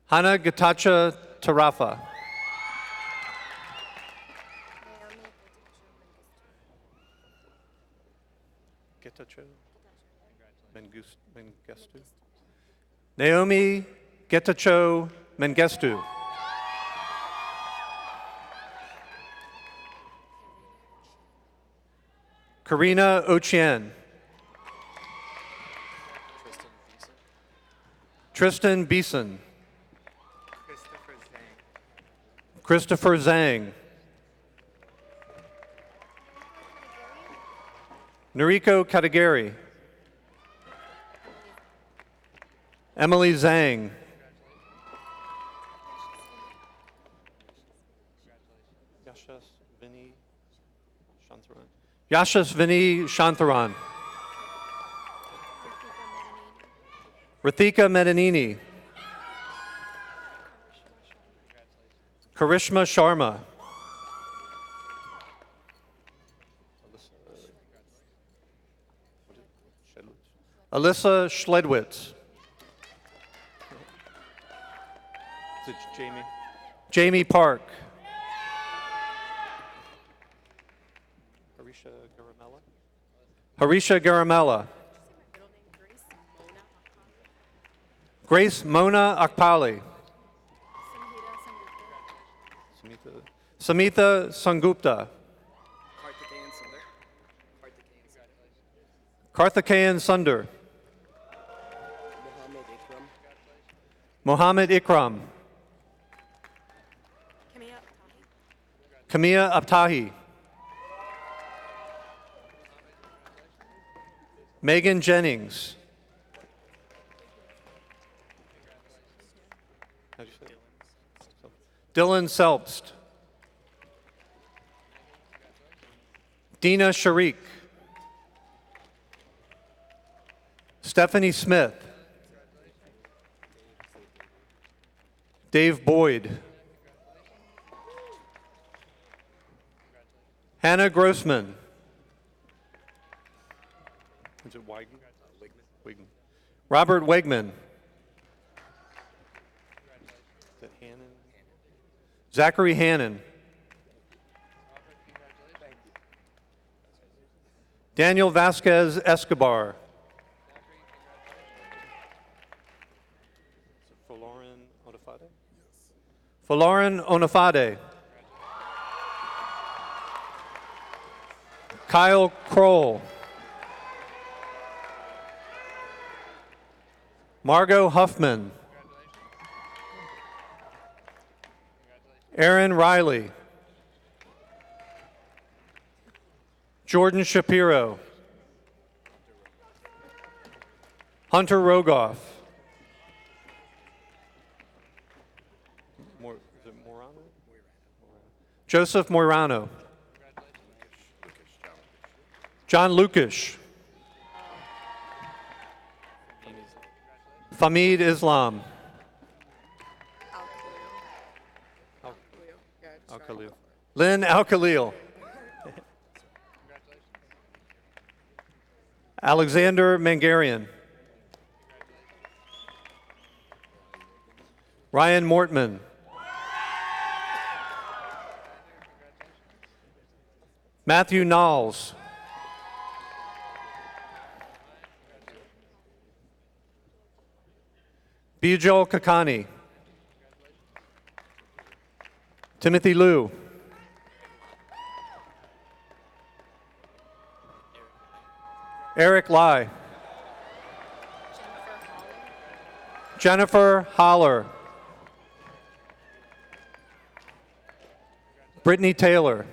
Hannah Getacha Tarafa. Naomi Getacho Mengestu. Karina Ochien. Tristan Beeson. Christopher Zhang. Noriko Katagiri. Emily Zhang. Yashasvini Shantharan. Rathika Medanini. Karishma Sharma. Alyssa Schledwitz. Jamie Park. Harisha Garamella. Grace Mona Akpali. Samita Sangupta. Karthikeyan Sunder. Mohammed Ikram. Kamia Abtahi. Megan Jennings. Dylan Selbst. Dina Sharik. Stephanie Smith. Dave Boyd. Hannah Grossman. Is it Wigman? Wigman. Robert Wegman. Is it Hannon? Zachary Hannon. Daniel Vasquez Escobar. Faloran Onafade. Kyle Kroll. Margot Huffman. Aaron Riley. Jordan Shapiro. Hunter Rogoff. Joseph Moirano. John Lukish. Famid Islam. Al-Khalil. Lynn Al-Khalil. Alexander Mangarian. Ryan Mortman. Matthew Knowles. Bijal Kakani. Timothy Liu. Eric Lai. Jennifer Holler. Brittany Taylor.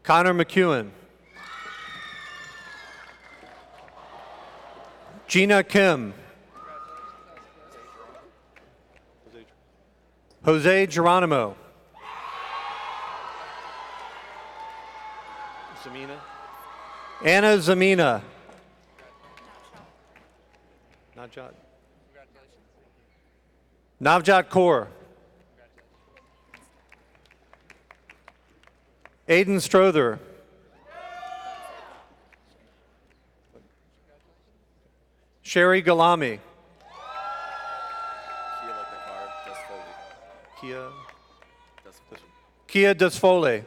Connor McEwen. Gina Kim. Jose Geronimo. Zamina. Anna Zamina. Navjot. Navjot Kaur. Aiden Strother. Sherry Galami. Kia Desfole.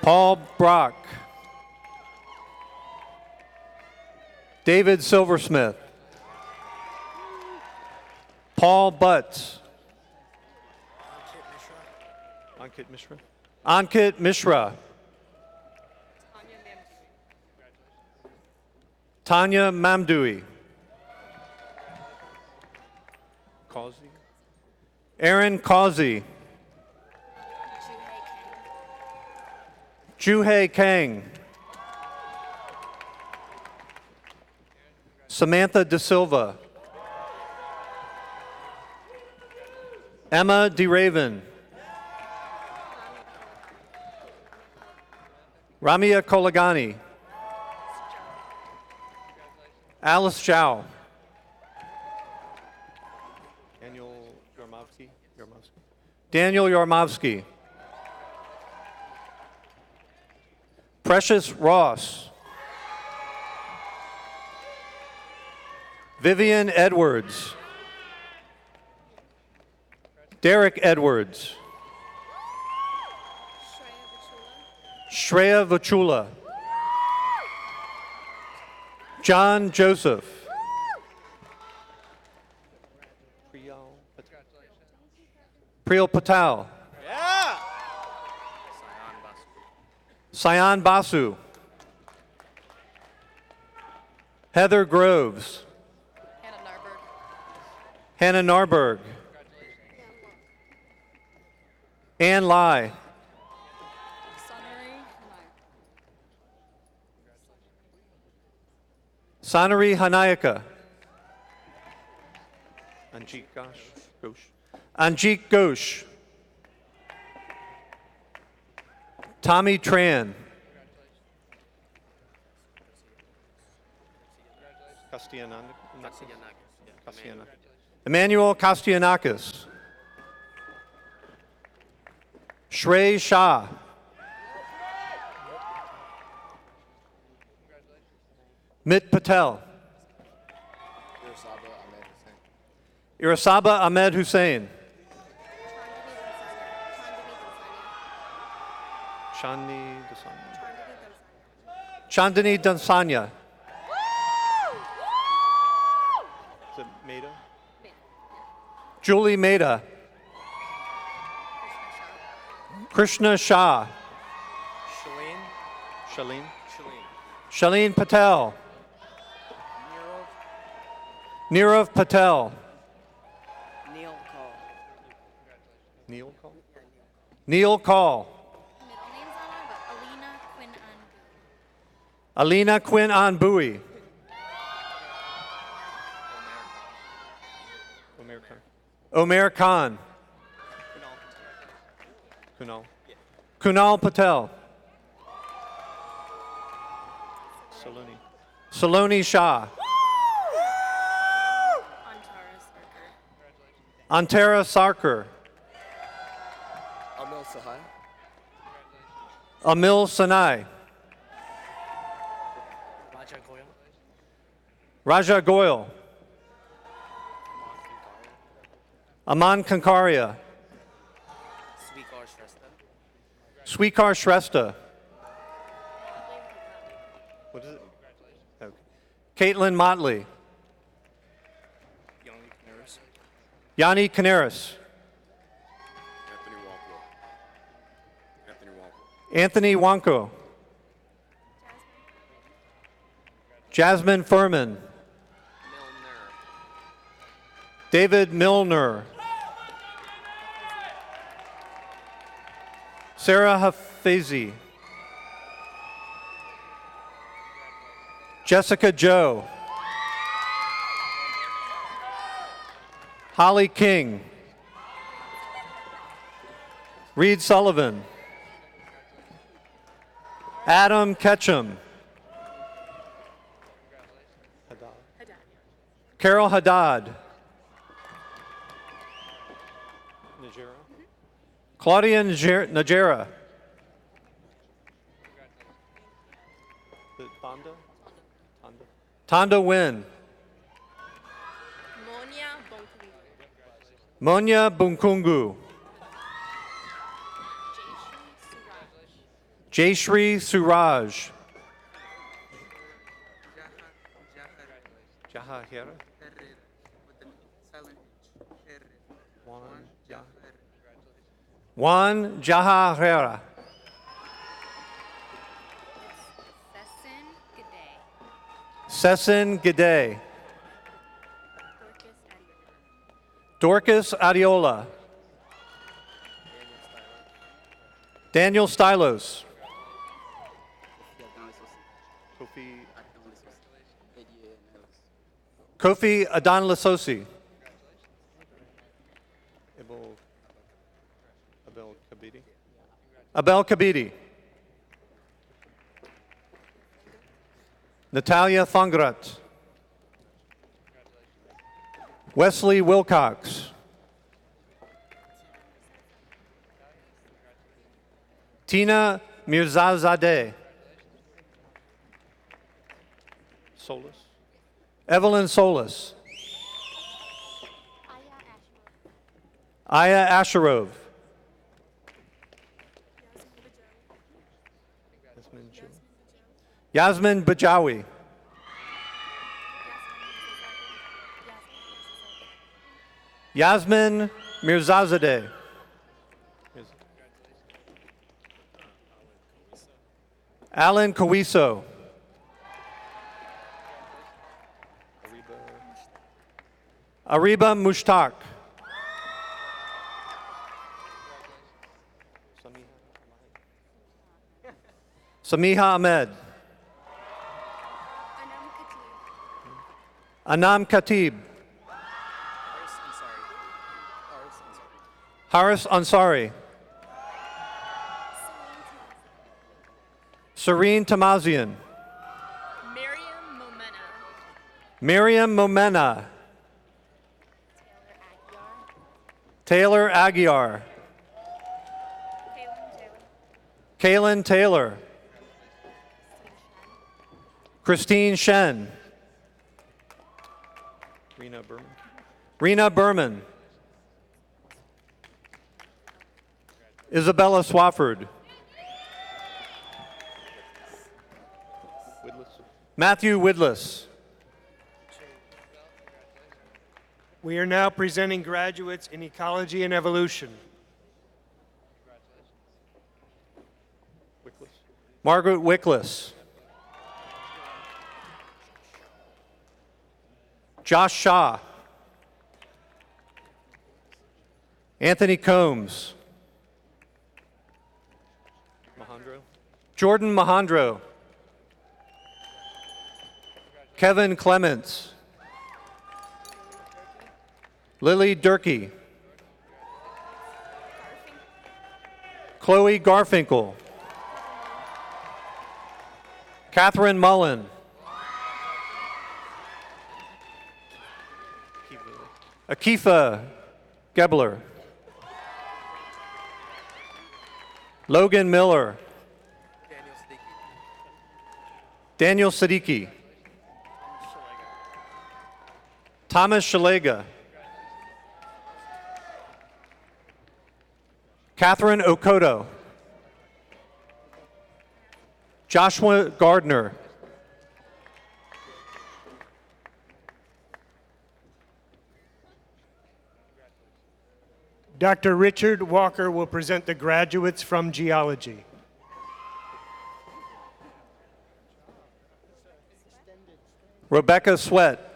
Paul Brock. David Silversmith. Paul Butts. Ankit Mishra. Ankit Mishra. Tanya Mamdui. Causey. Aaron Causey. Juhei Kang. Samantha De Silva. Emma DeRaven. Ramia Kolagani. Alice Zhao. Daniel Yarmovsky. Precious Ross. Vivian Edwards. Derek Edwards. Shreya Vachula. John Joseph. Priyal Patel. Yeah. Sayan Basu. Heather Groves. Hannah Narberg. Ann Lai. Sanari Hanayaka. Anjit Ghosh. Anjit Ghosh. Tommy Tran. Emmanuel Kastianakis. Shrey Shah. Mit Patel. Irasaba Ahmed Hussein. Chandani Dansanya. Is it Meda? Julie Meda. Krishna Shah. Shalene. Shaleen Patel. Nirav Patel. Neil Cole. Neil Call? Neil Call. Middle name's on it, but Alina Quinn Anbu. Alina Quinn Anbui. Omer Khan. Kunal. Kunal Patel. Saloni Shah. Antara Sarkar. Amil Sahai. Amil Sanai. Raja Goyal. Raja Goyal. Aman Kankaria. Swikar Shrestha. Swikar Shrestha. What is it? Okay. Caitlin Motley. Yanni Canaris. Yanni Canaris. Anthony Wanko. Jasmine Furman. David Milner. Sarah Hafizi. Jessica Joe. Holly King. Reed Sullivan. Adam Ketchum. Carol Haddad. Claudia Najera. Tonda Wynn. Monya Bunkungu. Jayshri Suraj. Jahahira. Juan Jahahira. Sessin Gide. Dorcas Adiola. Daniel Stylos. Kofi Adonlasosi. Abel Kabidi. Natalia Thongrat. Wesley Wilcox. Tina Mirzazadeh. Solis. Evelyn Solis. Aya Asherov. Yasmin Bajawi. Yasmin Mirzazadeh. Alan Kawiso. Ariba Mushtaq. Samiha Ahmed. Anam Khatib. Haris Ansari. Serene Tamazian. Miriam Momena. Taylor Aguiar. Kaylin Taylor. Christine Shen. Rena Berman. Isabella Swafford. Matthew Widless. We are now presenting graduates in ecology and evolution. Margaret Wickless. Josh Shaw. Anthony Combs. Jordan Mahandro. Kevin Clements. Lily Durkee. Chloe Garfinkel. Catherine Mullen. Akifa Gebler. Logan Miller. Daniel Siddiqui. Thomas Shalega. Catherine Okoto. Joshua Gardner. Dr. Richard Walker will present the graduates from geology. Rebecca Sweat.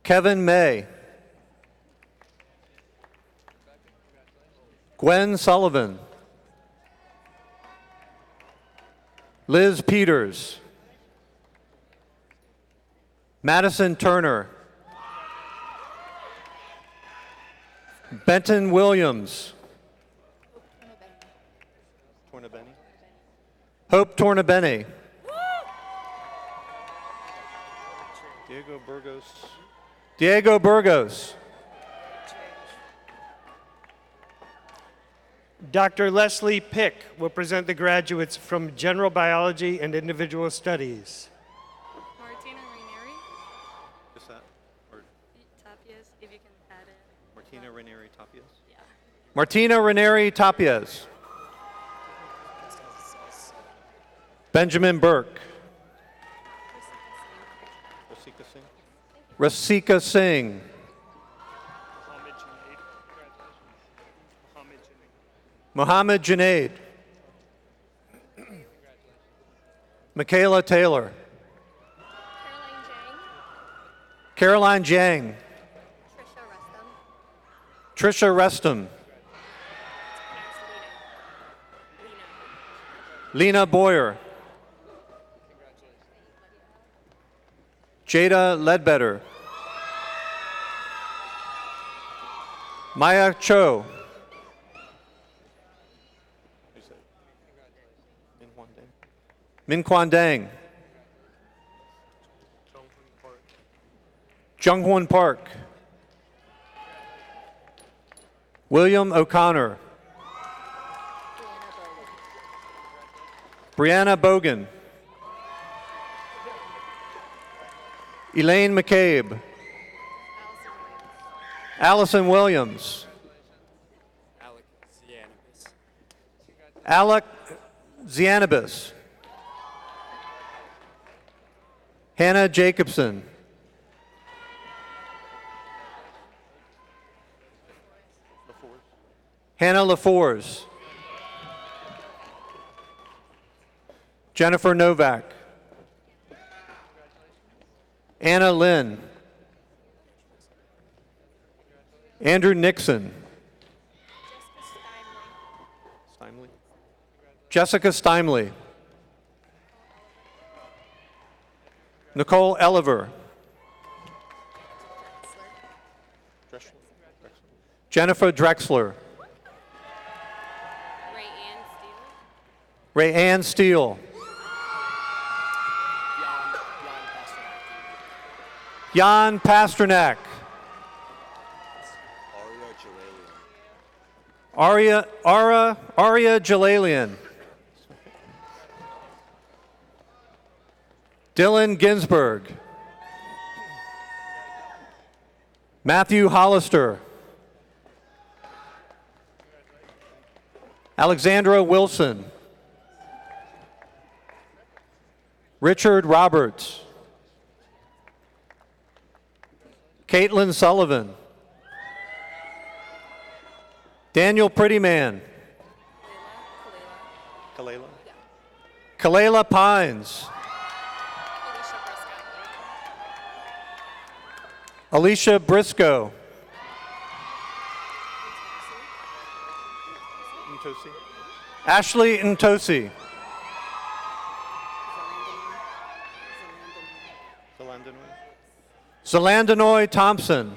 Kevin May. Gwen Sullivan. Liz Peters. Madison Turner. Benton Williams. Hope Tornabene. Diego Burgos. Dr. Leslie Pick will present the graduates from general biology and individual studies. Martina Rainieri. Is that? Or Tapias, if you can add it. Martina Ranieri Tapias? Yeah. Martina Ranieri Tapias. Benjamin Burke. Rasika Singh. Mohammed Junaid. Michaela Taylor. Caroline Jang. Trisha Reston. Lena Boyer. Jada Ledbetter. Maya Cho. Min Kwan Dang. Jungwon Park. William O'Connor. Brianna Bogan. Elaine McCabe. Allison Williams. Alec Zianibus. Hannah Jacobson. Hannah LaFours. Jennifer Novak. Anna Lynn. Andrew Nixon. Jessica Steinley. Nicole Elliver. Jennifer Drexler. Ray Ann Steele. Jan Pasternak. Aria Jalalian. Dylan Ginsberg. Matthew Hollister. Alexandra Wilson. Richard Roberts. Caitlin Sullivan. Daniel Prettyman. Kalela Pines. Alicia Briscoe. Ashley Ntosi. Zelandanoy Thompson.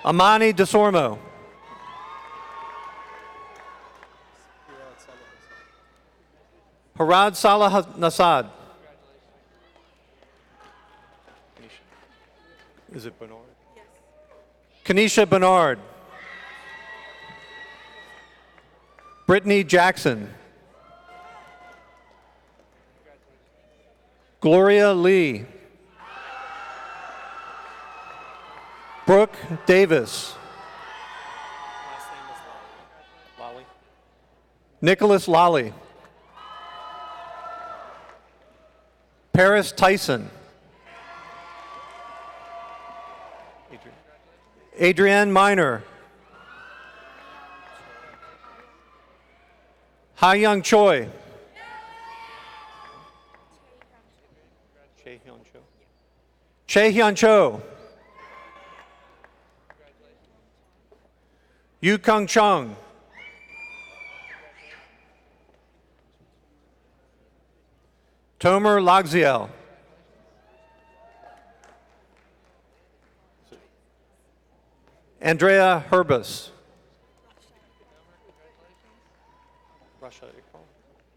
Amani Desormo. Harad Salah Nasad. Is it Bernard? Yes. Kenesha Bernard. Brittany Jackson. Gloria Lee. Brooke Davis. Last name is Lally. Nicholas Lally. Paris Tyson. Adrienne Miner. Ha Young Choi. Che Hyun Cho. Yu Kung Chung. Tomer Lagziel. Andrea Herbus.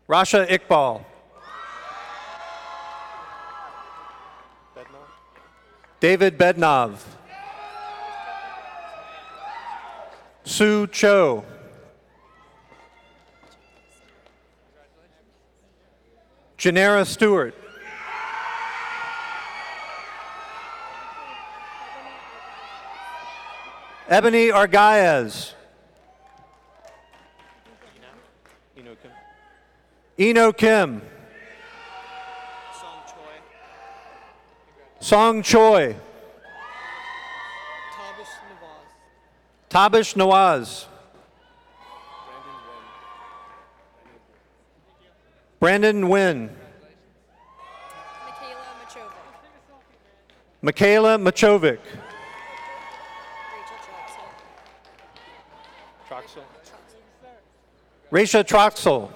Rasha Iqbal. David Bednov. Sue Cho. Janera Stewart. Ebony Argaez. Eno Kim. Song Choi. Tabish Nawaz. Brandon Wynn. Michaela Machovic. Raisha Troxel.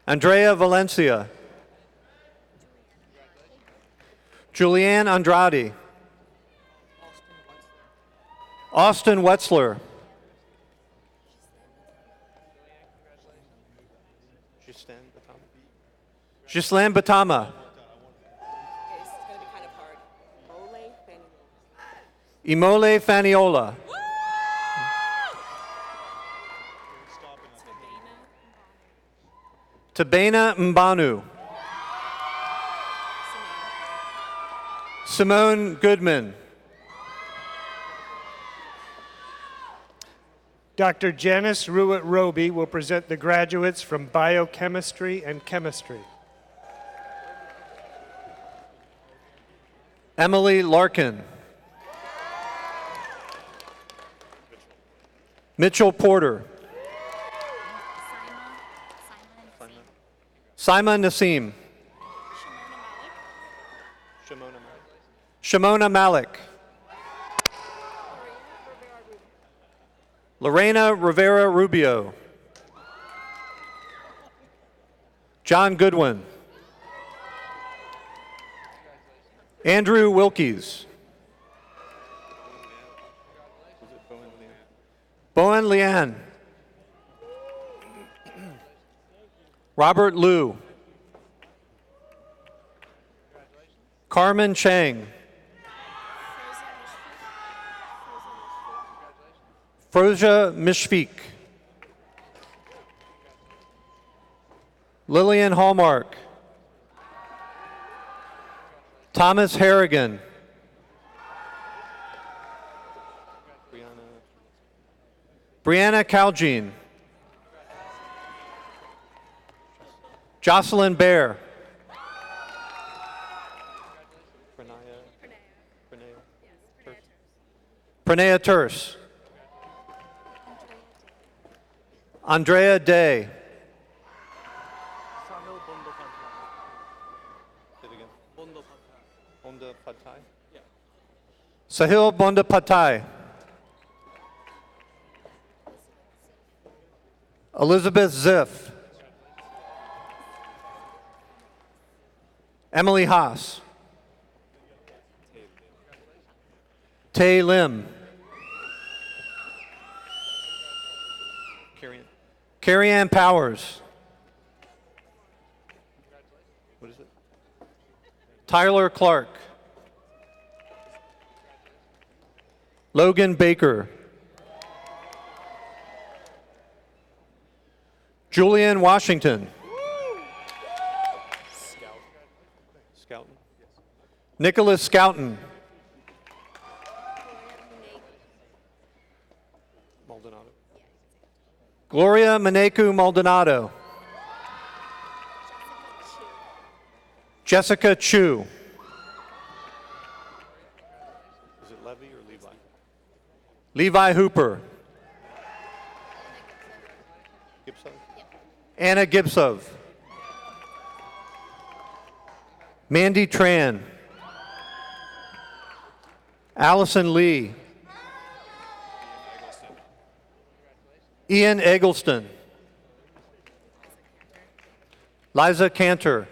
Andrea Valencia. Julianne Andrade. Austin Wetzler. Ghislaine Batama. Imole Faniola. Tabena Mbanu. Simone Goodman. Dr. Janice Ruitt-Roby will present the graduates from biochemistry and chemistry. Emily Larkin. Mitchell Porter. Simon Nassim. Shimona Malik. Lorena Rivera Rubio. John Goodwin. Andrew Wilkies. Bowen Lian. Robert Liu. Carmen Chang. Frozia Mishfik. Lillian Hallmark. Thomas Harrigan. Brianna Caljean. Jocelyn Bear. Pranaya Terse. Andrea Day. Sahil Bondapatai. Elizabeth Ziff. Emily Haas. Tay Lim. Carrie Ann Powers. What is it? Tyler Clark. Logan Baker. Julian Washington. Scout. Nicholas Scouten. Maldonado. Gloria Maneku Maldonado. Jessica Chu. Is it Levy or Levi? Levi Hooper. Gibson? Anna Gibsov. Mandy Tran. Allison Lee. Ian Eggleston. Liza Cantor.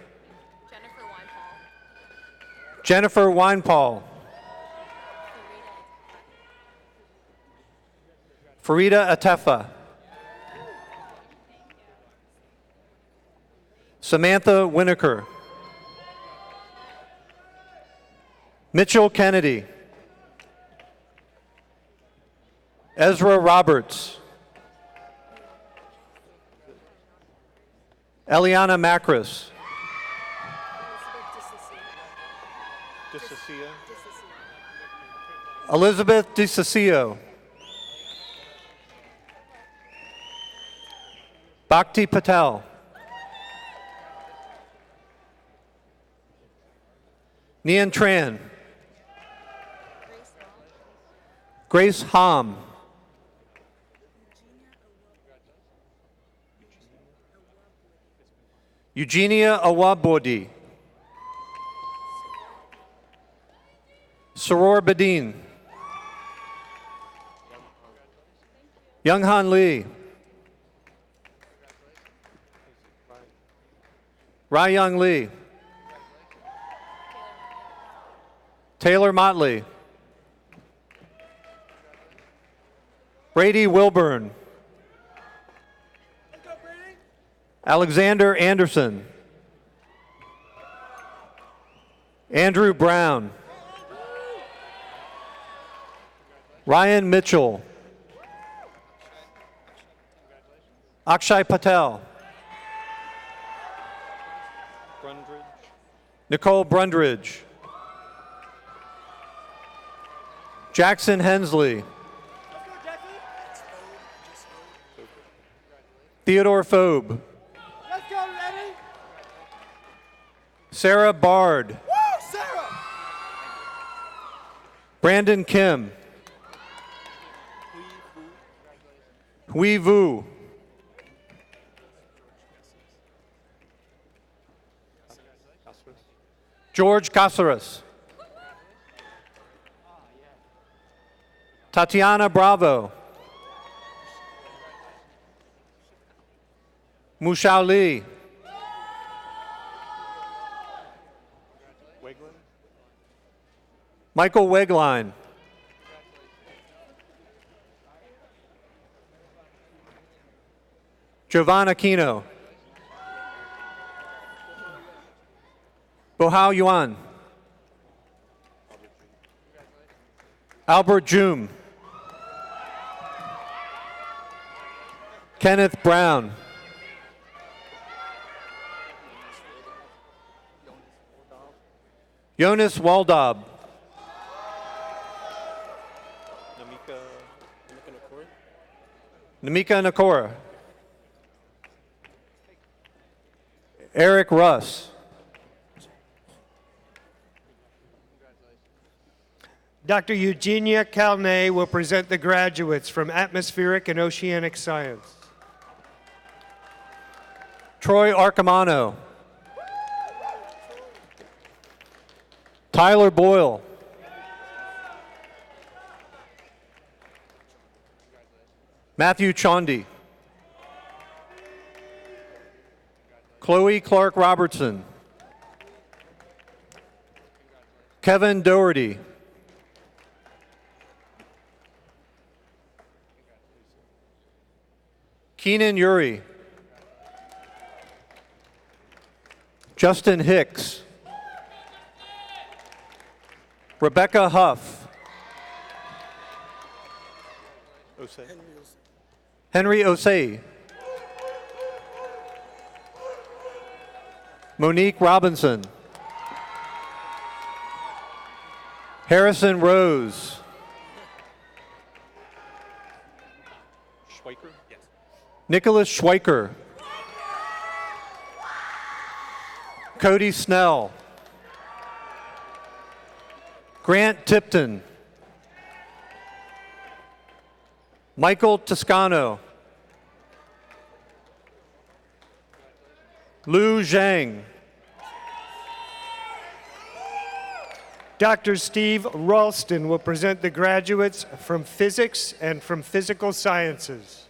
Jennifer Winepaul. Farida Atefa. Samantha Winokur. Mitchell Kennedy. Ezra Roberts. Eliana Macris. Disassia? Elizabeth DeCiccio. Bhakti Patel. Nian Tran. Grace Hom. Eugenia Awabodi. Saror Badin. Younghan Lee. Rayong Lee. Taylor Motley. Brady Wilburn. Alexander Anderson. Andrew Brown. Ryan Mitchell. Akshay Patel. Brundridge? Nicole Brundridge. Jackson Hensley. Theodore Phobe. Let's go, ready? Sarah Bard. Woo, Sarah! Brandon Kim. Hui Vu. George Caceres. Tatiana Bravo. Mushao Lee. Michael Wegline. Jovan Aquino. Bohao Yuan. Albert Jum. Kenneth Brown. Jonas Waldab. Namika Nakora. Eric Russ. Dr. Eugenia Calnay will present the graduates from Atmospheric and Oceanic Science. Troy Arcamano. Tyler Boyle. Matthew Chaundi. Chloe Clark Robertson. Kevin Doherty. Keenan Yuri. Justin Hicks. Rebecca Huff. Osei. Henry Osei. Monique Robinson. Harrison Rose. Schweiker. Yes. Nicholas Schweiker. Cody Snell. Grant Tipton. Michael Toscano. Lu Zhang. Dr. Steve Ralston will present the graduates from physics and from physical sciences.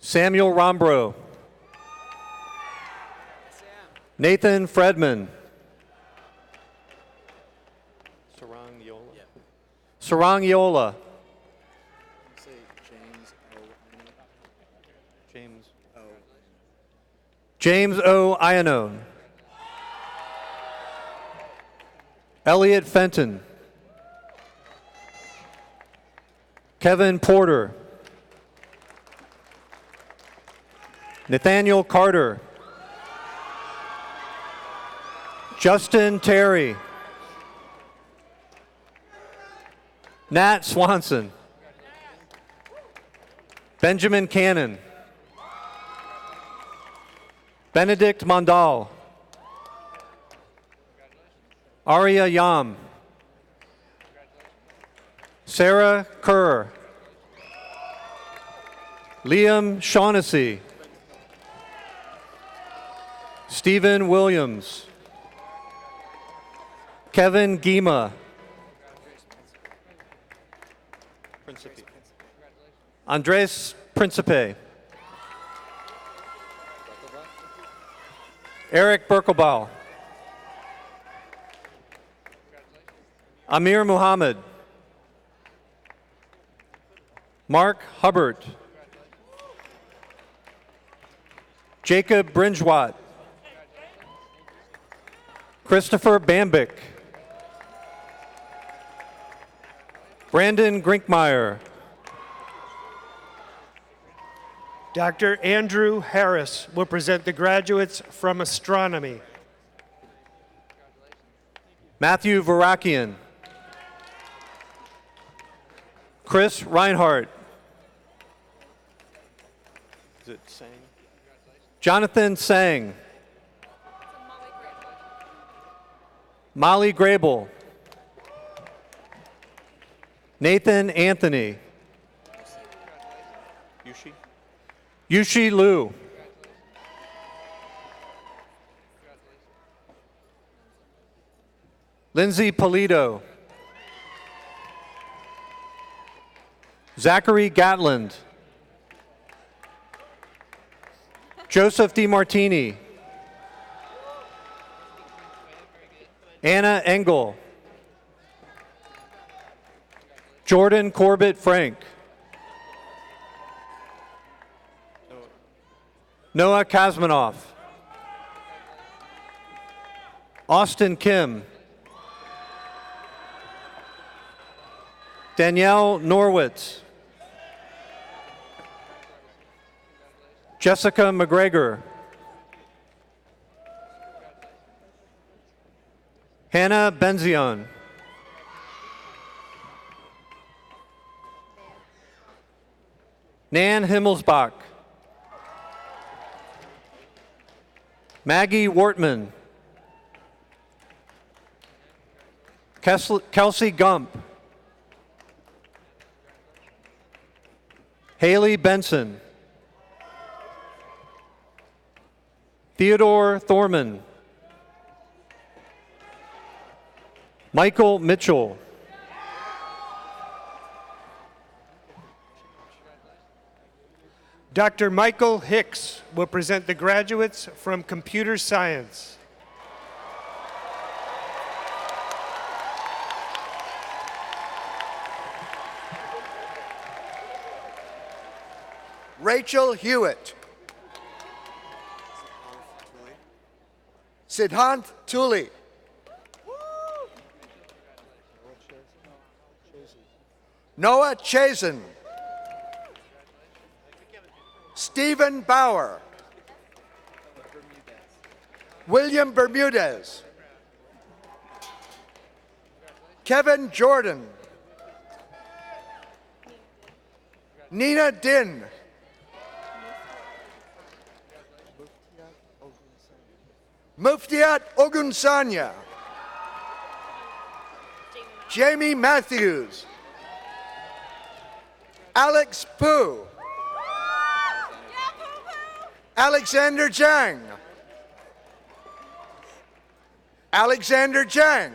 Samuel Rombro. Nathan Fredman. Sarang Yola. Sarang Yola. James O. Iannone. Elliot Fenton. Kevin Porter. Nathaniel Carter. Justin Terry. Nat Swanson. Benjamin Cannon. Benedict Mondal. Aria Yam. Sarah Kerr. Liam Shaughnessy. Stephen Williams. Kevin Gima. Principe. Andres Principe. Eric Berkelbaugh. Amir Muhammad. Mark Hubbard. Jacob Brinjwat. Christopher Bambick. Brandon Grinkmeyer. Dr. Andrew Harris will present the graduates from astronomy. Matthew Varakian. Chris Reinhardt. Is it Sang? Jonathan Sang. Molly Grable. Nathan Anthony. Yushi? Yushi Liu. Lindsay Polito. Zachary Gatland. Joseph DiMartini. Anna Engel. Jordan Corbett Frank. Noah Kazmanoff. Austin Kim. Danielle Norwitz. Jessica McGregor. Hannah Benzion. Nan Himmelsbach. Maggie Wortman. Kelsey Gump. Haley Benson. Theodore Thorman. Michael Mitchell. Dr. Michael Hicks will present the graduates from Computer Science. Rachel Hewitt. Siddhant Tuli. Noah Chazen. Stephen Bauer. William Bermudez. Kevin Jordan. Nina Din. Muftiat Ogunsanya. Jamie Matthews. Alex Poo. Alexander Jang. Alexander Jang.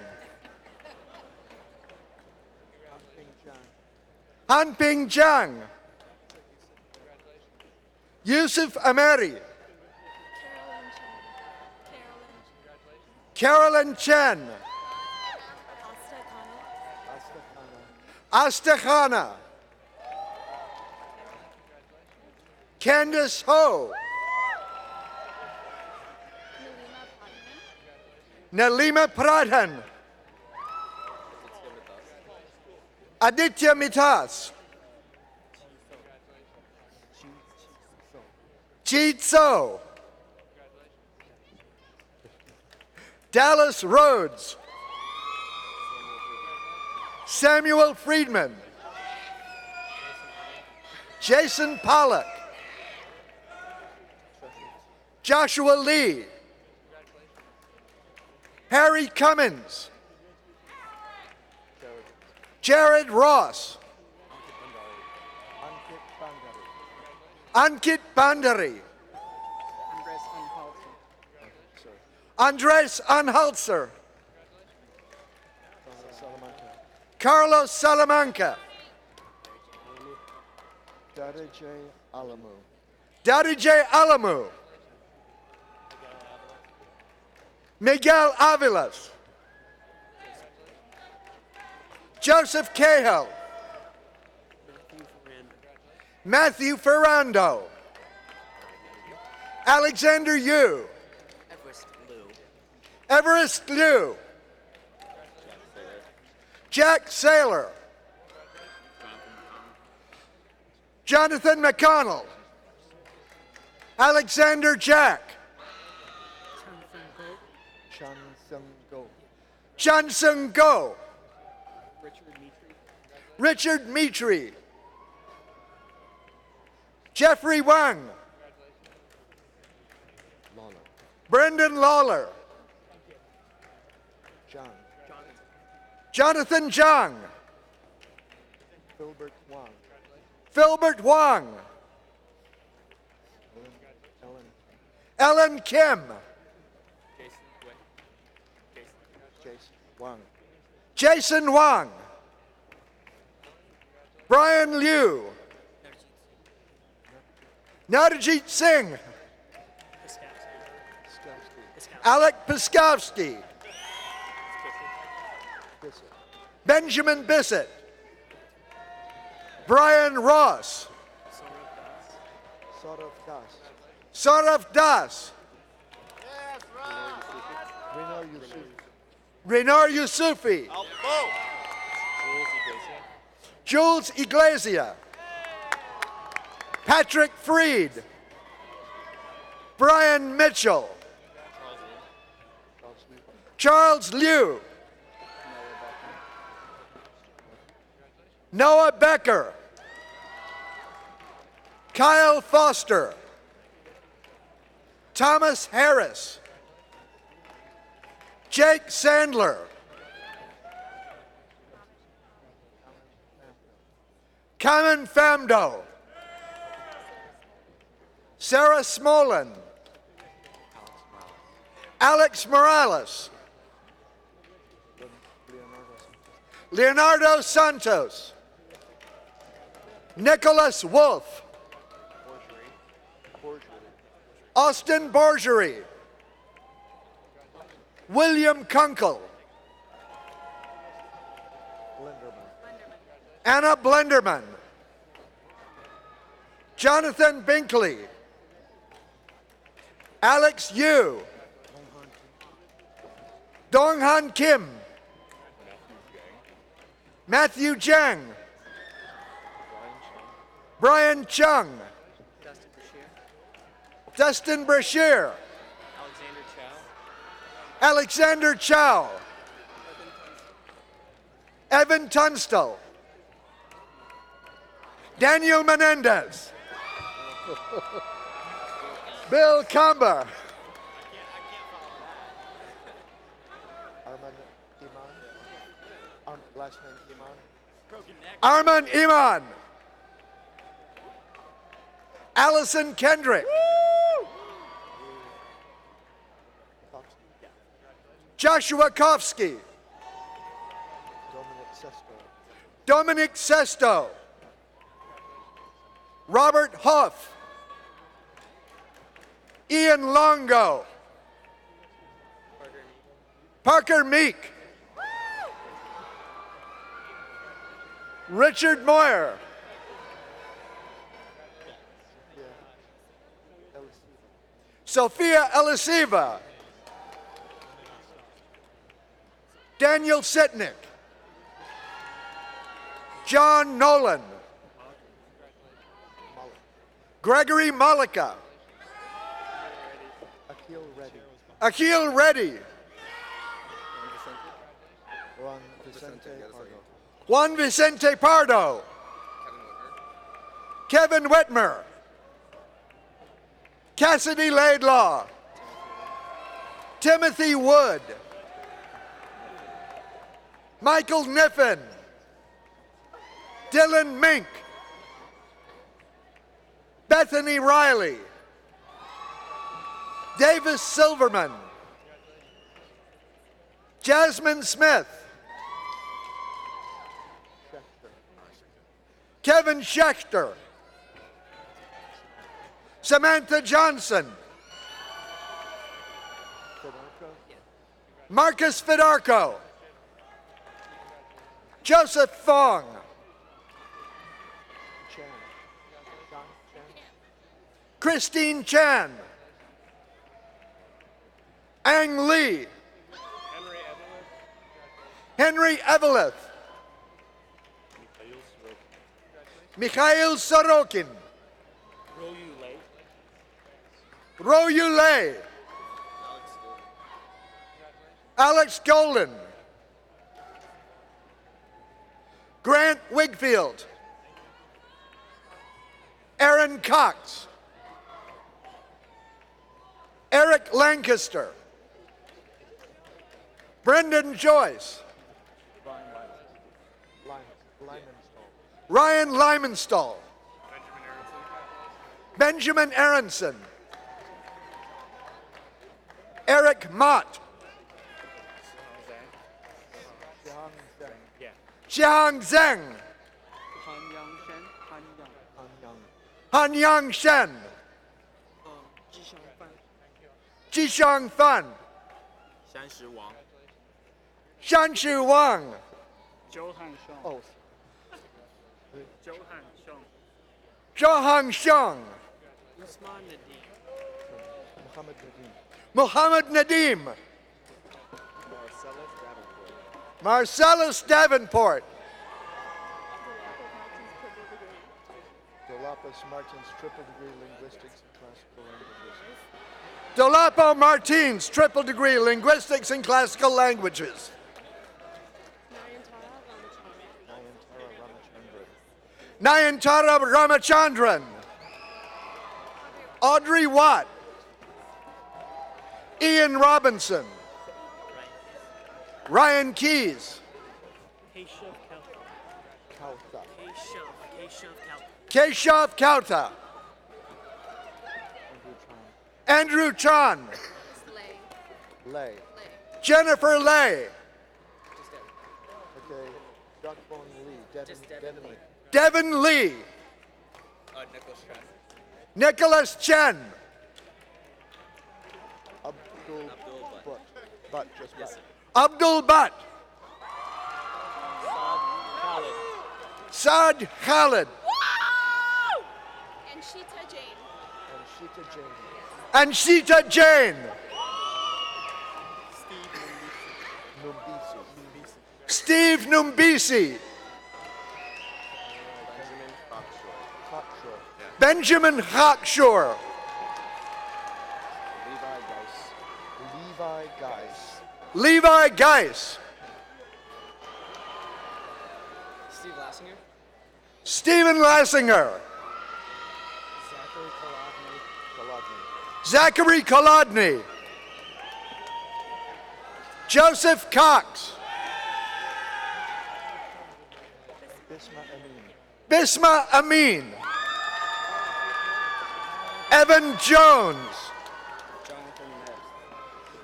Hanping Jang. Yusuf Ameri. Carolyn Chen. Asta Khana. Candace Ho. Nalima Pradhan. Aditya Mitas. Jeet So. Dallas Rhodes. Samuel Friedman. Jason Pollock. Joshua Lee. Harry Cummins. Jared Ross. Ankit Bandari. Andres Anhaltzer. Carlos Salamanca. Dadije Alamu. Miguel Avilas. Joseph Cahill. Matthew Ferrando. Alexander Yu. Everest Liu. Jack Saylor. Jonathan McConnell. Alexander Jack. Chansung Go. Richard Mitri. Jeffrey Wang. Brendan Lawler. Jonathan Zhang. Filbert Wang. Ellen Kim. Jason Wang. Brian Liu. Narjit Singh. Alec Piskovsky. Benjamin Bissett. Brian Ross. Saurav Das. Renar Yusufi. Jules Iglesia. Patrick Freed. Brian Mitchell. Charles Liu. Noah Becker. Kyle Foster. Thomas Harris. Jake Sandler. Kamen Famdo. Sarah Smolin. Alex Morales. Leonardo Santos. Nicholas Wolf. Austin Borgery. William Kunkel. Anna Blenderman. Jonathan Binkley. Alex Yu. Donghan Kim. Matthew Jiang. Brian Chung. Dustin Brashear. Alexander Chow. Evan Tunstall. Daniel Menendez. Bill Comber. Arman Iman. Allison Kendrick. Joshua Kofsky. Dominic Sesto. Robert Huff. Ian Longo. Parker Meek. Richard Moyer. Sophia Elisiva. Daniel Sitnick. John Nolan. Gregory Malika. Akil Reddy. Juan Vicente Pardo. Kevin Whitmer. Cassidy Laidlaw. Timothy Wood. Michael Niffen. Dylan Mink. Bethany Riley. Davis Silverman. Jasmine Smith. Kevin Schechter. Samantha Johnson. Marcus Fidarco. Joseph Fong. Christine Chan. Ang Lee. Henry Eveleth. Mikhail Sorokin. Ro Yulei. Alex Golden. Grant Wigfield. Aaron Cox. Eric Lancaster. Brendan Joyce. Ryan Lymanstall. Benjamin Aronson. Eric Mott. Jiang Zheng. Han Yang Shen. Jishang Fan. Shanshu Wang. Johan Xiong. Muhammad Nadim. Marcellus Davenport. Dolapo Martins, triple degree linguistics and classical languages. Nayantara Ramachandran. Audrey Watt. Ian Robinson. Ryan Keys. Keshav Kauta. Andrew Chan. Lay. Jennifer Lay. Okay. Duck Bone Lee. Devin Lee. Nicholas Chen. Abdul Butt. Abdul Butt. Saad Khalid. And Sheeta Jane. And Sheeta Jane. Steve Numbisi. Benjamin Hawkshaw. Levi Geis. Stephen Lassinger. Zachary Kolodny. Joseph Cox. Bisma Amin. Evan Jones.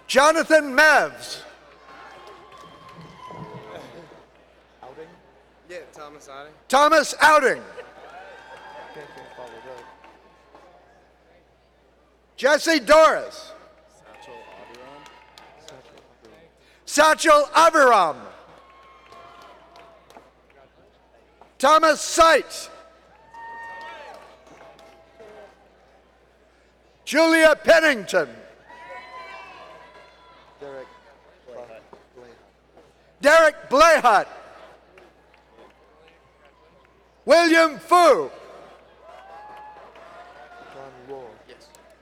Jonathan Mevs. Thomas Outing. Jesse Doris. Satchel Aviram. Thomas Seitz. Julia Pennington. Derek Blayhut. William Fu.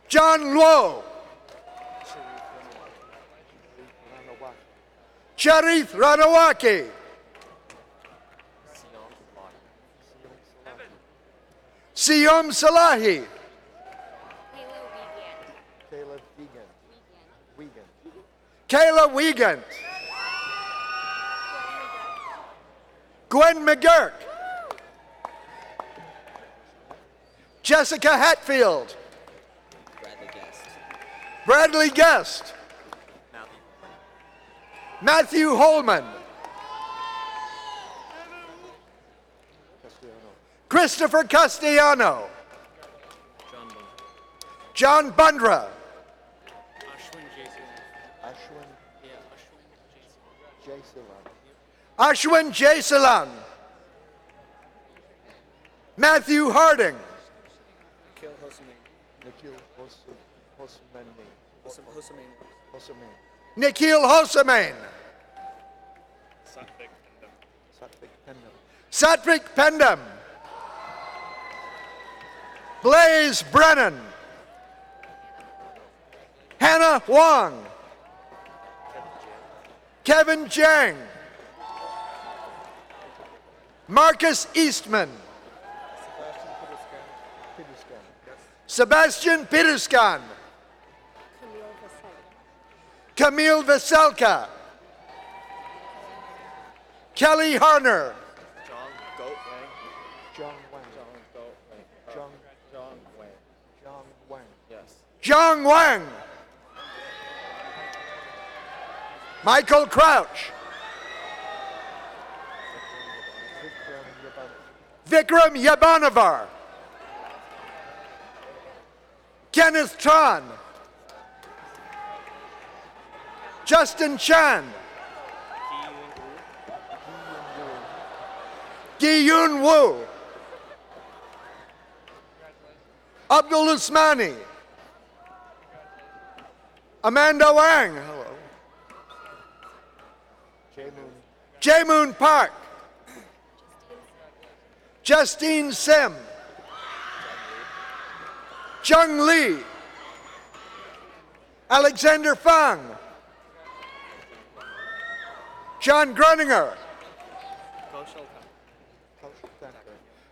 John Luo. Sharif Ranawaki. Siyom Salahi. Kayla Wiegand. Gwen McGurk. Jessica Hatfield. Bradley Guest. Matthew Holman. Christopher Castellano. John Bundra. Ashwin Jaisalan. Matthew Harding. Nikhil Hossain. Satvik Pendam. Blaze Brennan. Hannah Wong. Kevin Jang. Marcus Eastman. Sebastian Peterskan. Camille Veselka. Kelly Harner. Zhang Wang. Michael Crouch. Vikram Yabanavar. Kenneth Tran. Justin Chan. Gi Yun Woo. Abdul Usmani. Amanda Wang. Hello. Jae-moon Park. Justine Sim. Chung Lee. Alexander Fang. John Gruninger.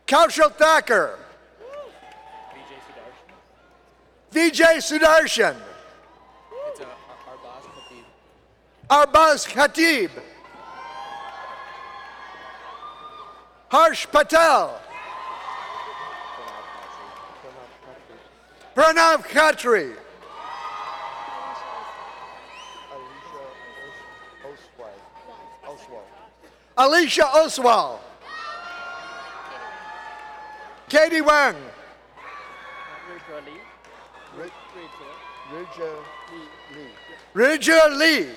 Kaushal Thacker. Vijay Sudarshan. Arbaz Khatib. Harsh Patel. Pranav Khatri. Alicia Oswald. Katie Wang. Ridger Lee.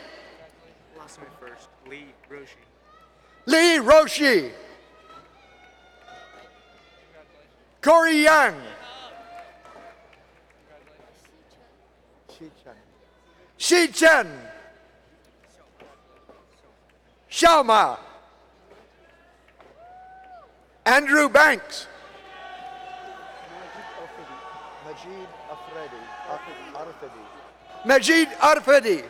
Last name first. Lee Roshi. Lee Roshi. Corey Yang. Shi Chen. Xiaoma. Andrew Banks. Majid Arfedi.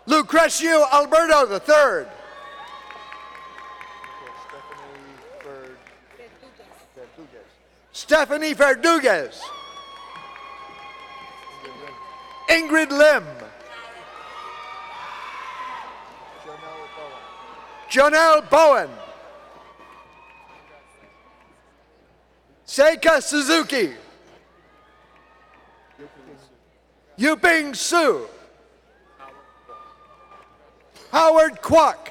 Lucrecio Alberto III. Stephanie Verduguez. Ingrid Lim. Jonelle Bowen. Seika Suzuki. Yuping Su. Howard Kwok.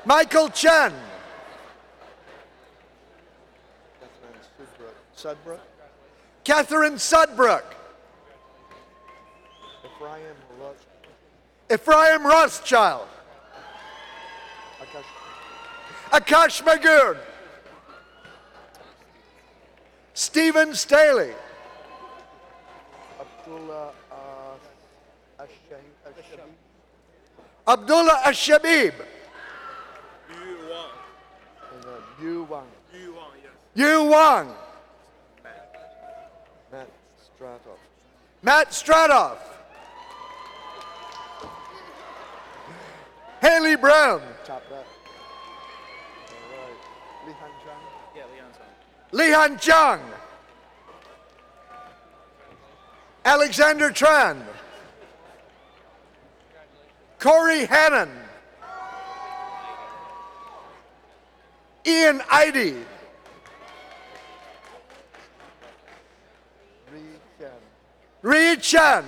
Michael Chen. Catherine Sudbrook. Ephraim Rothschild. Akash Magoon. Stephen Staley. Abdullah Ashabib. Yu Wang. Yu Wang. Matt Stratoff. Haley Brown. Lihan Chang. Alexander Tran. Corey Hannon. Ian Idy. Ree Chan.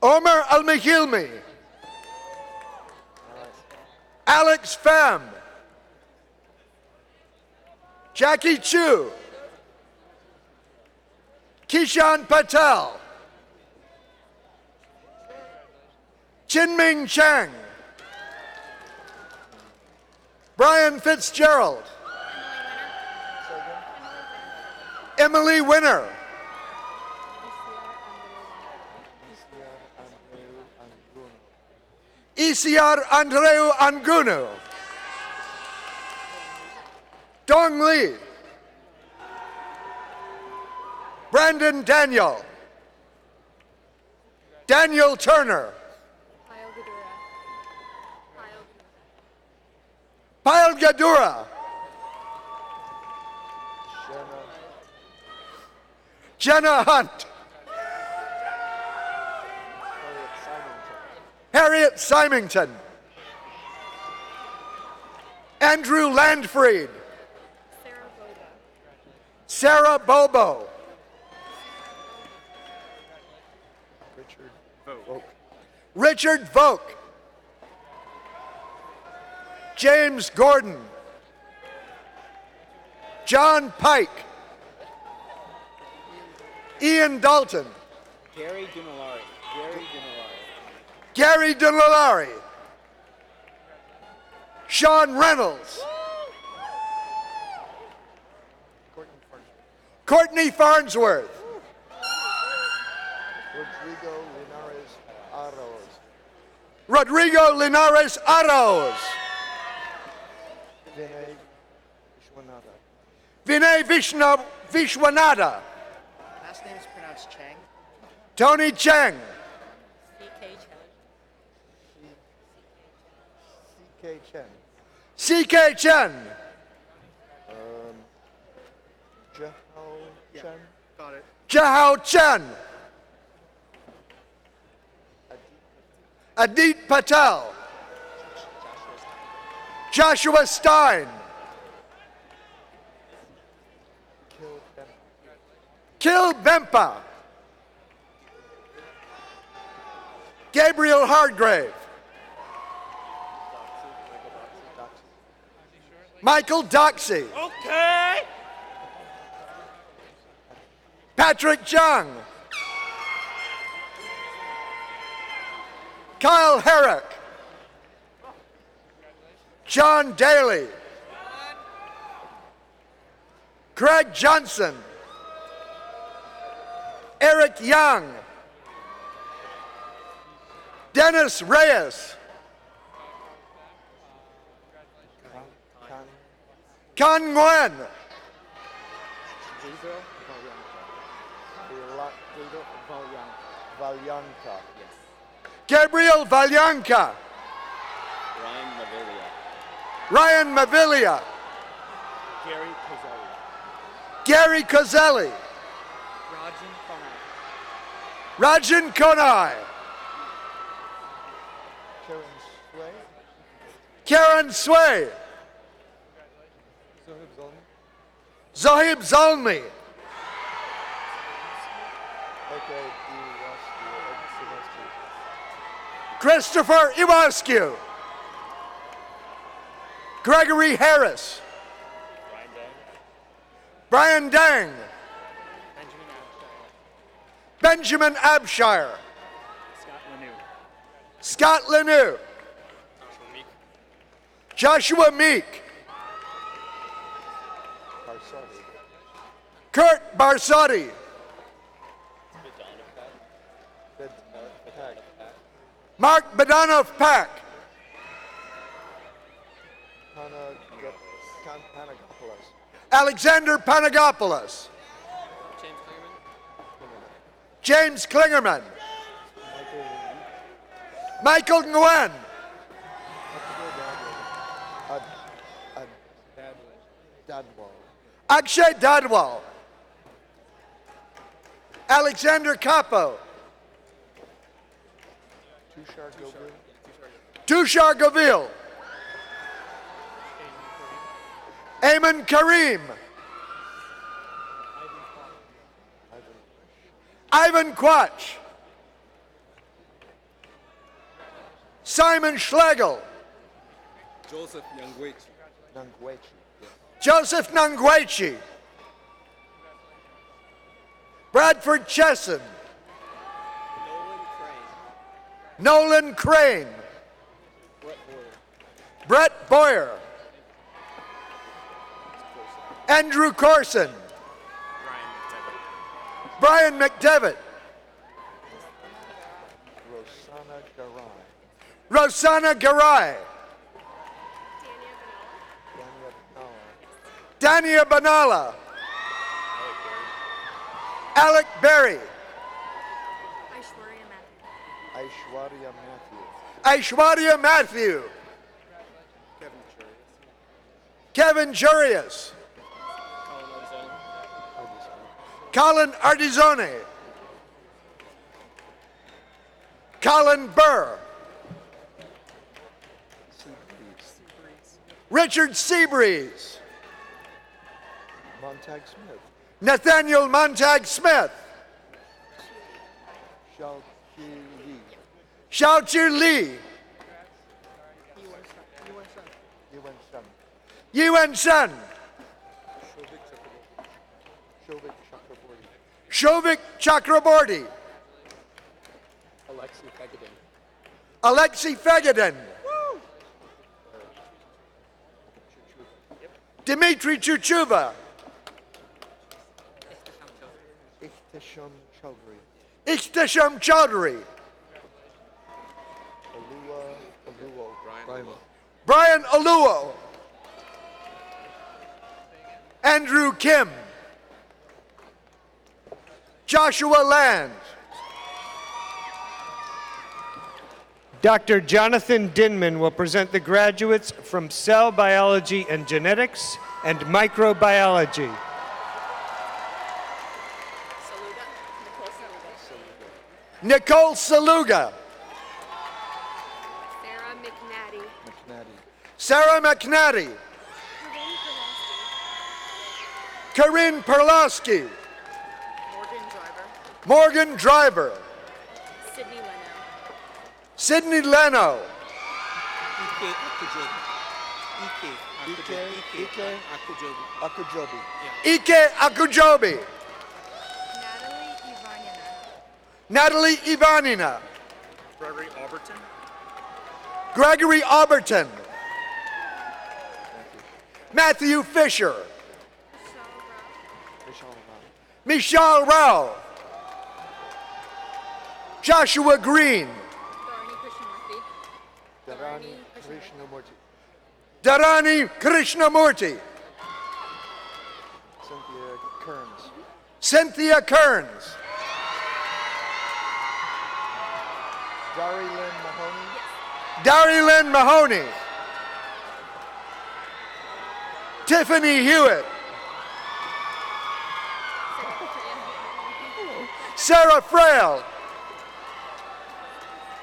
Omar Al-Mikhilmi. Alex Pham. Jackie Chu. Kishan Patel. Chinming Chang. Brian Fitzgerald. Emily Winner. Isiar Andreu Angunu. Dong Lee. Brandon Daniel. Daniel Turner. Pyle Gadura. Jenna Hunt. Harriet Symington. Andrew Landfried. Sarah Bobo. Richard Volk. James Gordon. John Pike. Ian Dalton. Gary Dunalari. Gary Dunalari. Sean Reynolds. Courtney Farnsworth. Rodrigo Linares Aros. Vinay Vishwanatha. Last name is pronounced Chang. Tony Chang. C.K. Chen. Got it. Jahao Chen. Adit Patel. Joshua Stein. Kil Bempa. Gabriel Hardgrave. Michael Doxey. Okay. Patrick Jung. Kyle Herrick. John Daly. Craig Johnson. Eric Young. Dennis Reyes. Con Nguyen. Gabriel Valyanka. Ryan Mavilia. Gary Cozelli. Rajan Konai. Karen Sway. Zohib Zalmi. Christopher Iwascu. Gregory Harris. Brian Dang. Benjamin Abshire. Scott Lanou. Joshua Meek. Kurt Barsotti. Mark Badanoff Pack. Alexander Panagopoulos. James Klingerman. Michael Nguyen. Akshay Dadwal. Alexander Capo. Tushar Govil. Ayman Karim. Ivan Quach. Simon Schlegel. Joseph Nyangwechi. Joseph Nangwechi. Bradford Chesson. Nolan Crane. Brett Boyer. Andrew Corson. Brian McDevitt. Rosanna Garay. Dania Banala. Alec Berry. Aishwarya Matthew. Kevin Jurius. Colin Ardizone. Colin Burr. Richard Seabreeze. Montag Smith. Nathaniel Montag Smith. Xiaoqi Li. Yuan Sun. Shovik Chakraborty. Alexei Fegedin. Dimitri Chuchuba. Ihtisham Chaudhry. Brian Aluo. Andrew Kim. Joshua Land. Dr. Jonathan Dinman will present the graduates from Cell Biology and Genetics and Microbiology. Nicole Saluga. Sarah McNatty. Corinne Perlowski. Morgan Driver. Sydney Leno. Sydney Leno. Ike Akujobi. Ike Akujobi. Natalie Ivanina. Natalie Ivanina. Gregory Alberton. Gregory Alberton. Matthew Fisher. Michelle Rao. Joshua Green. Dharani Krishnamurthy. Dharani Krishnamurthy. Cynthia Kearns. Cynthia Kearns. Dari Lynn Mahoney. Dari Lynn Mahoney. Tiffany Hewitt. Sarah Frail.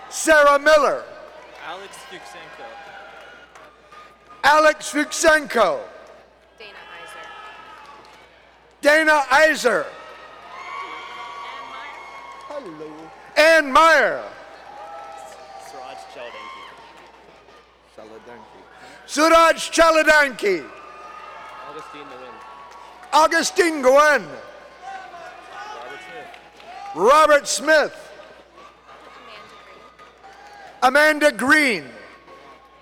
Sarah Miller. Alex Fuchsenko. Alex Fuchsenko. Dana Iser. Dana Iser. Hello. Ann Meyer. Suraj Chaladanki. Suraj Chaladanki. Augustine Nguyen. Augustine Gwen. Robert Smith. Robert Smith. Amanda Green.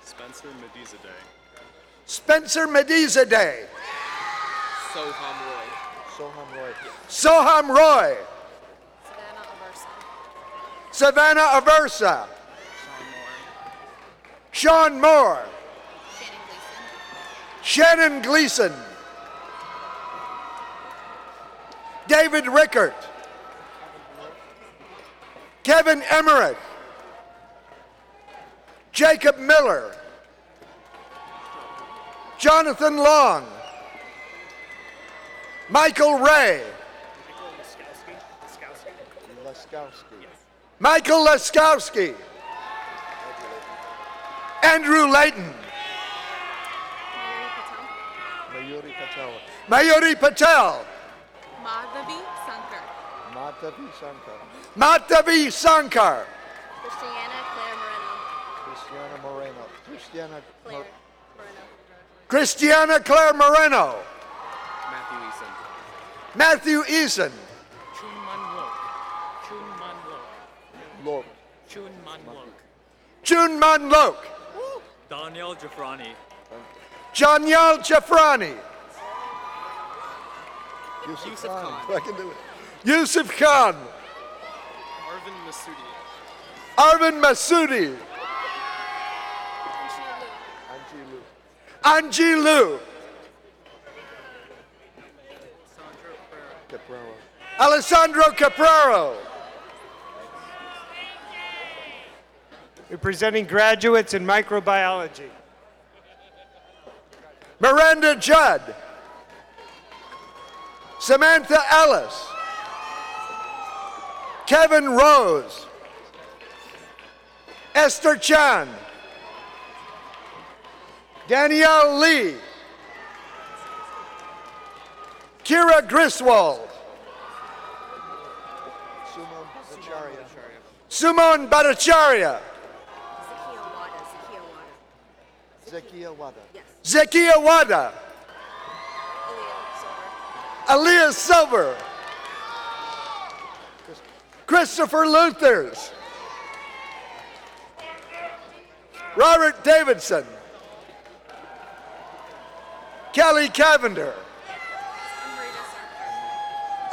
Spencer Medizadeh. Spencer Medizadeh. Soham Roy. Soham Roy. Savannah Aversa. Savannah Aversa. Sean Moore. Shannon Gleason. Shannon Gleason. David Rickert. Kevin Emmerich. Jacob Miller. Jonathan Long. Michael Ray. Michael Laskowski. Andrew Layton. Mayuri Patel. Madhavi Sankar. Madhavi Sankar. Christiana Claire Moreno. Christiana Claire Moreno. Matthew Eason. Matthew Eason. Chun Man Lok. Daniel Jafrani. Janyal Jafrani. Yusuf Khan. Yusuf Khan. Arvin Masudi. Arvin Masudi. Anji Lu. Alessandro Capraro. We're presenting graduates in microbiology. Miranda Judd. Samantha Ellis. Kevin Rose. Esther Chan. Danielle Lee. Kira Griswold. Sumon Bhattacharya. Zakia Wada. Aaliyah Silver. Christopher Luthers. Robert Davidson. Kelly Cavender.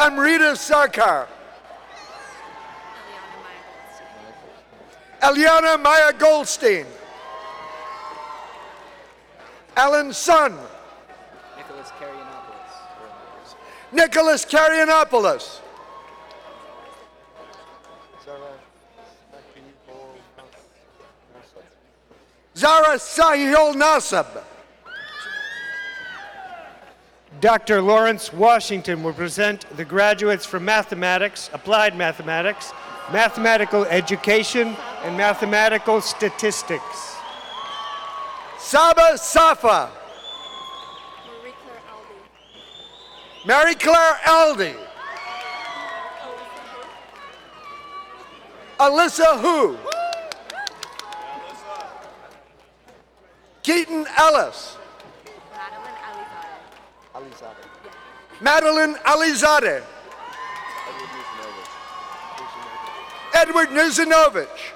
Amrita Sarkar. Eliana Maya Goldstein. Alan Sun. Nicholas Karyanopoulos. Zara Sahil Nasab. Dr. Lawrence Washington will present the graduates from mathematics, applied mathematics, mathematical education, and mathematical statistics. Saba Safa. Marie Claire Aldi. Mary Claire Aldi. Alyssa Hu. Keaton Ellis. Alizade. Madeline Alizade. Edward Nuzinovich.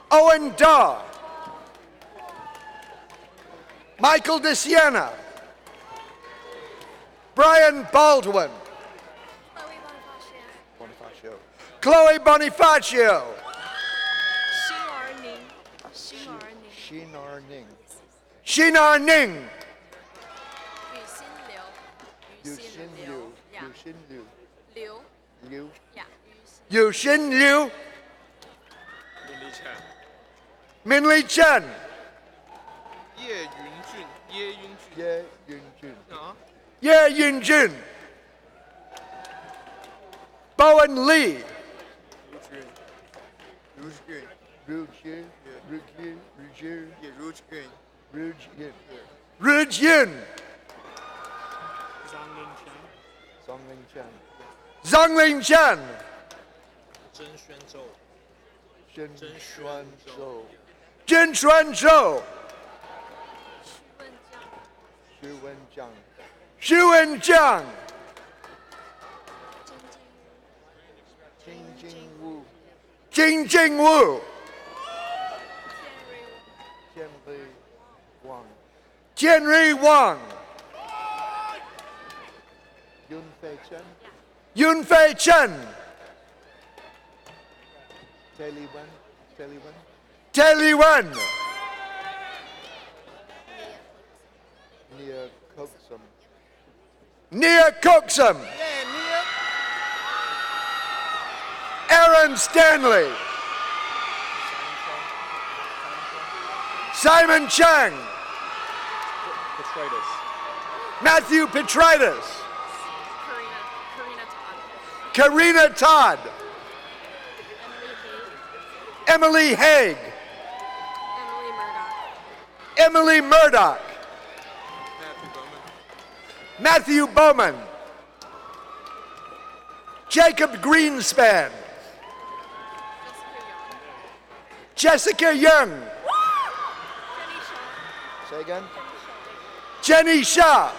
Owen Daw. Michael DeSiena. Brian Baldwin. Bonifacio. Chloe Bonifacio. Shinar Ning. Shinar Ning. Yuxin Liu. Yuxin Liu. Liu. Yuxin Liu. Minli Chen. Ye Yunjun. Ye Yunjun. Bowen Lee. Rujun. Ruj Yun. Zhongling Chen. Zhongling Chen. Zhen Xuan Zhou. Jin Xuan Zhou. Xu Wen Jiang. Xu Wen Jiang. Jing Jing Wu. Jing Jing Wu. Tian Wei Wang. Jianri Wang. Yun Fei Chen. Yun Fei Chen. Teli Wen. Taili Wen. Nia Koksum. Nia Coxum. Aaron Stanley. Simon Chang. Matthew Petritus. Karina Todd. Emily Haig. Emily Murdoch. Matthew Bowman. Jacob Greenspan. Jessica Young. Say again. Jenny Shaw.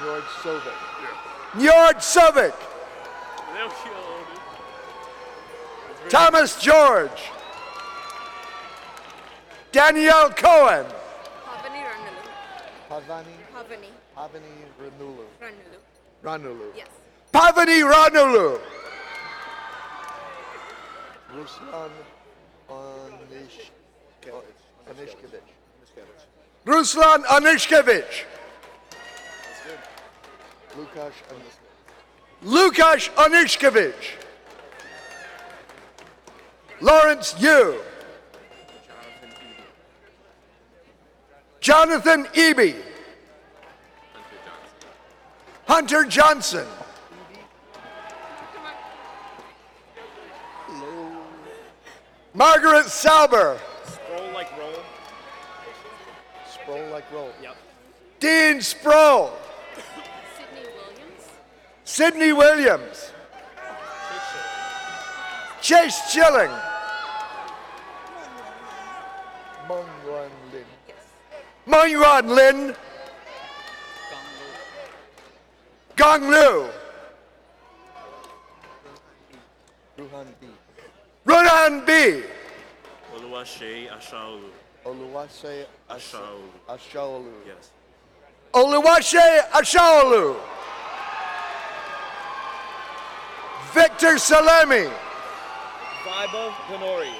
Njord Sovic. Njord Sovic. Thomas George. Danielle Cohen. Pavani Ranulu. Yes. Pavani Ranulu. Ruslan Anishkevich. Ruslan Anishkevich. Lukasz Anishkevich. Lawrence Yu. Jonathan Eby. Hunter Johnson. Margaret Sauber. Scroll like roll. Sproul like roll. Yep. Dean Sproul. Sidney Williams. Chase Chilling. Mongwan Lin. Monyuan Lin. Gong Lu. Ruhan B. Runan B. Oluwase Ashaolu. Oluwase Ashaolu. Ashaolu. Yes. Oluwase Ashaolu. Victor Salemi. Vaibhav Panori.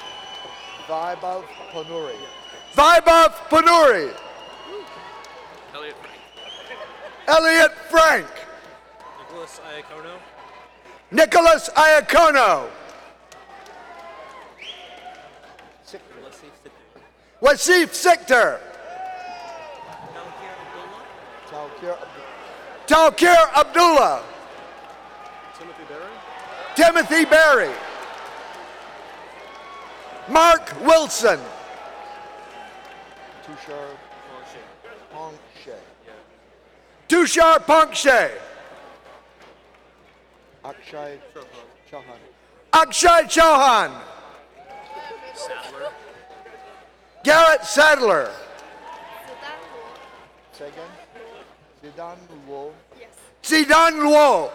Vaibhav Panuri. Vaibhav Panuri. Elliot Frank. Elliot Frank. Nicholas Iacono. Nicholas Iacono. Wasif Sikter. Taukir Abdullah. Timothy Barry. Timothy Barry. Mark Wilson. Tushar Pongshe. Tushar Punkshe. Akshay Chauhan. Akshay Chauhan. Sadler. Garrett Sadler. Say again. Zidane Luo. Zidane Luo.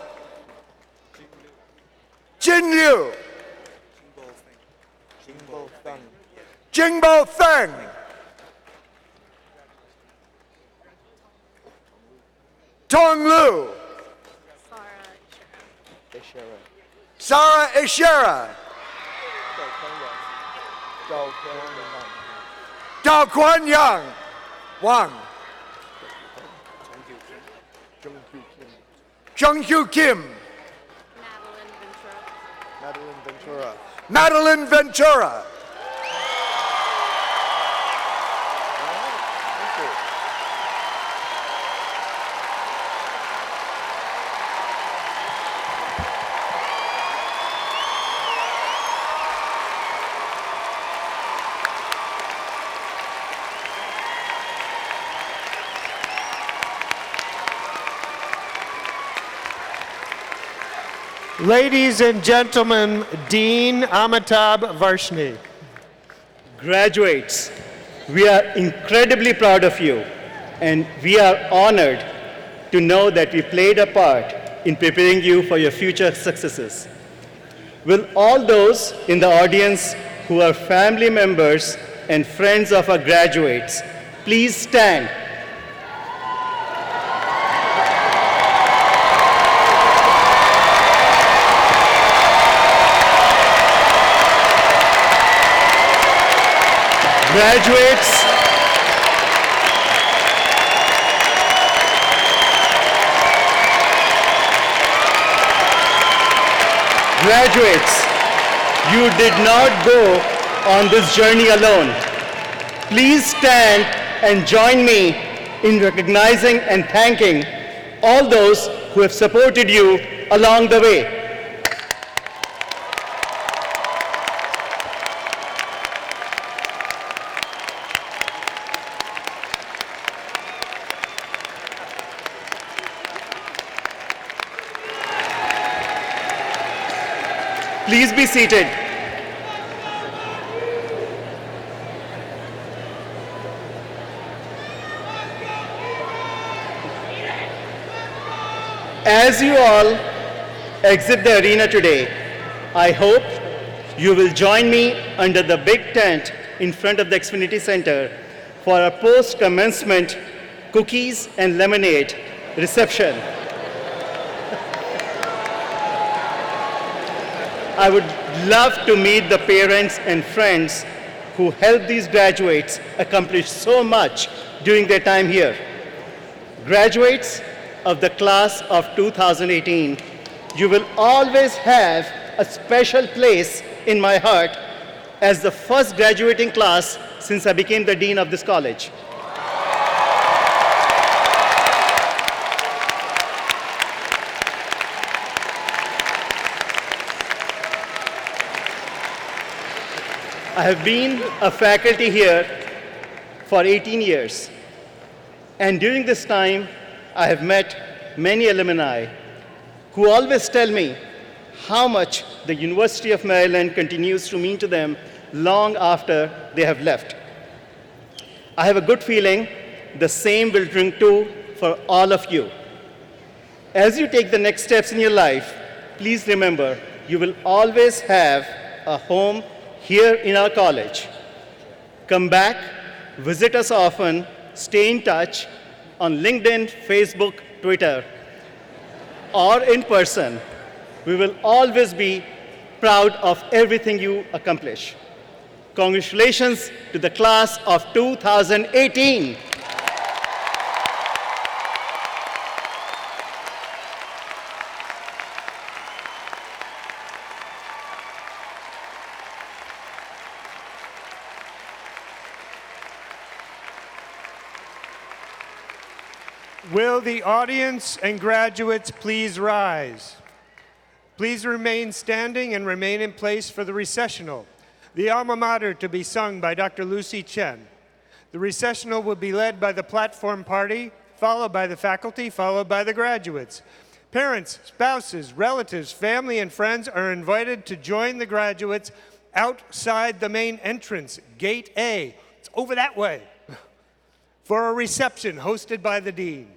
Jin Liu. Jingbo Feng. Jingbo Feng. Tong Lu. Ishera. Sarah Ishera. Zhao Qianyang. Dao Quan Yang. Wang. Zheng Qiu Kim. Jung Hyu Kim. Madeline Ventura. Madeline Ventura. Thank you. Ladies and gentlemen, Dean Amitabh Varshni. Graduates, we are incredibly proud of you, and we are honored to know that we played a part in preparing you for your future successes. Will all those in the audience who are family members and friends of our graduates please stand? Graduates, you did not go on this journey alone. Please stand and join me in recognizing and thanking all those who have supported you along the way. Please be seated. As you all exit the arena today, I hope you will join me under the big tent in front of the Xfinity Center for a post-commencement cookies and lemonade reception. I would love to meet the parents and friends who helped these graduates accomplish so much during their time here. Graduates of the class of 2018, you will always have a special place in my heart as the first graduating class since I became the dean of this college. I have been a faculty here for 18 years, and during this time, I have met many alumni who always tell me how much the University of Maryland continues to mean to them long after they have left. I have a good feeling the same will ring true for all of you. As you take the next steps in your life, please remember you will always have a home here in our college. Come back, visit us often, stay in touch on LinkedIn, Facebook, Twitter, or in person. We will always be proud of everything you accomplish. Congratulations to the class of 2018. Will the audience and graduates please rise? Please remain standing and remain in place for the recessional, the alma mater to be sung by Dr. Lucy Chen. The recessional will be led by the platform party, followed by the faculty, followed by the graduates. Parents, spouses, relatives, family, and friends are invited to join the graduates outside the main entrance, Gate A. It's over that way, for a reception hosted by the Dean.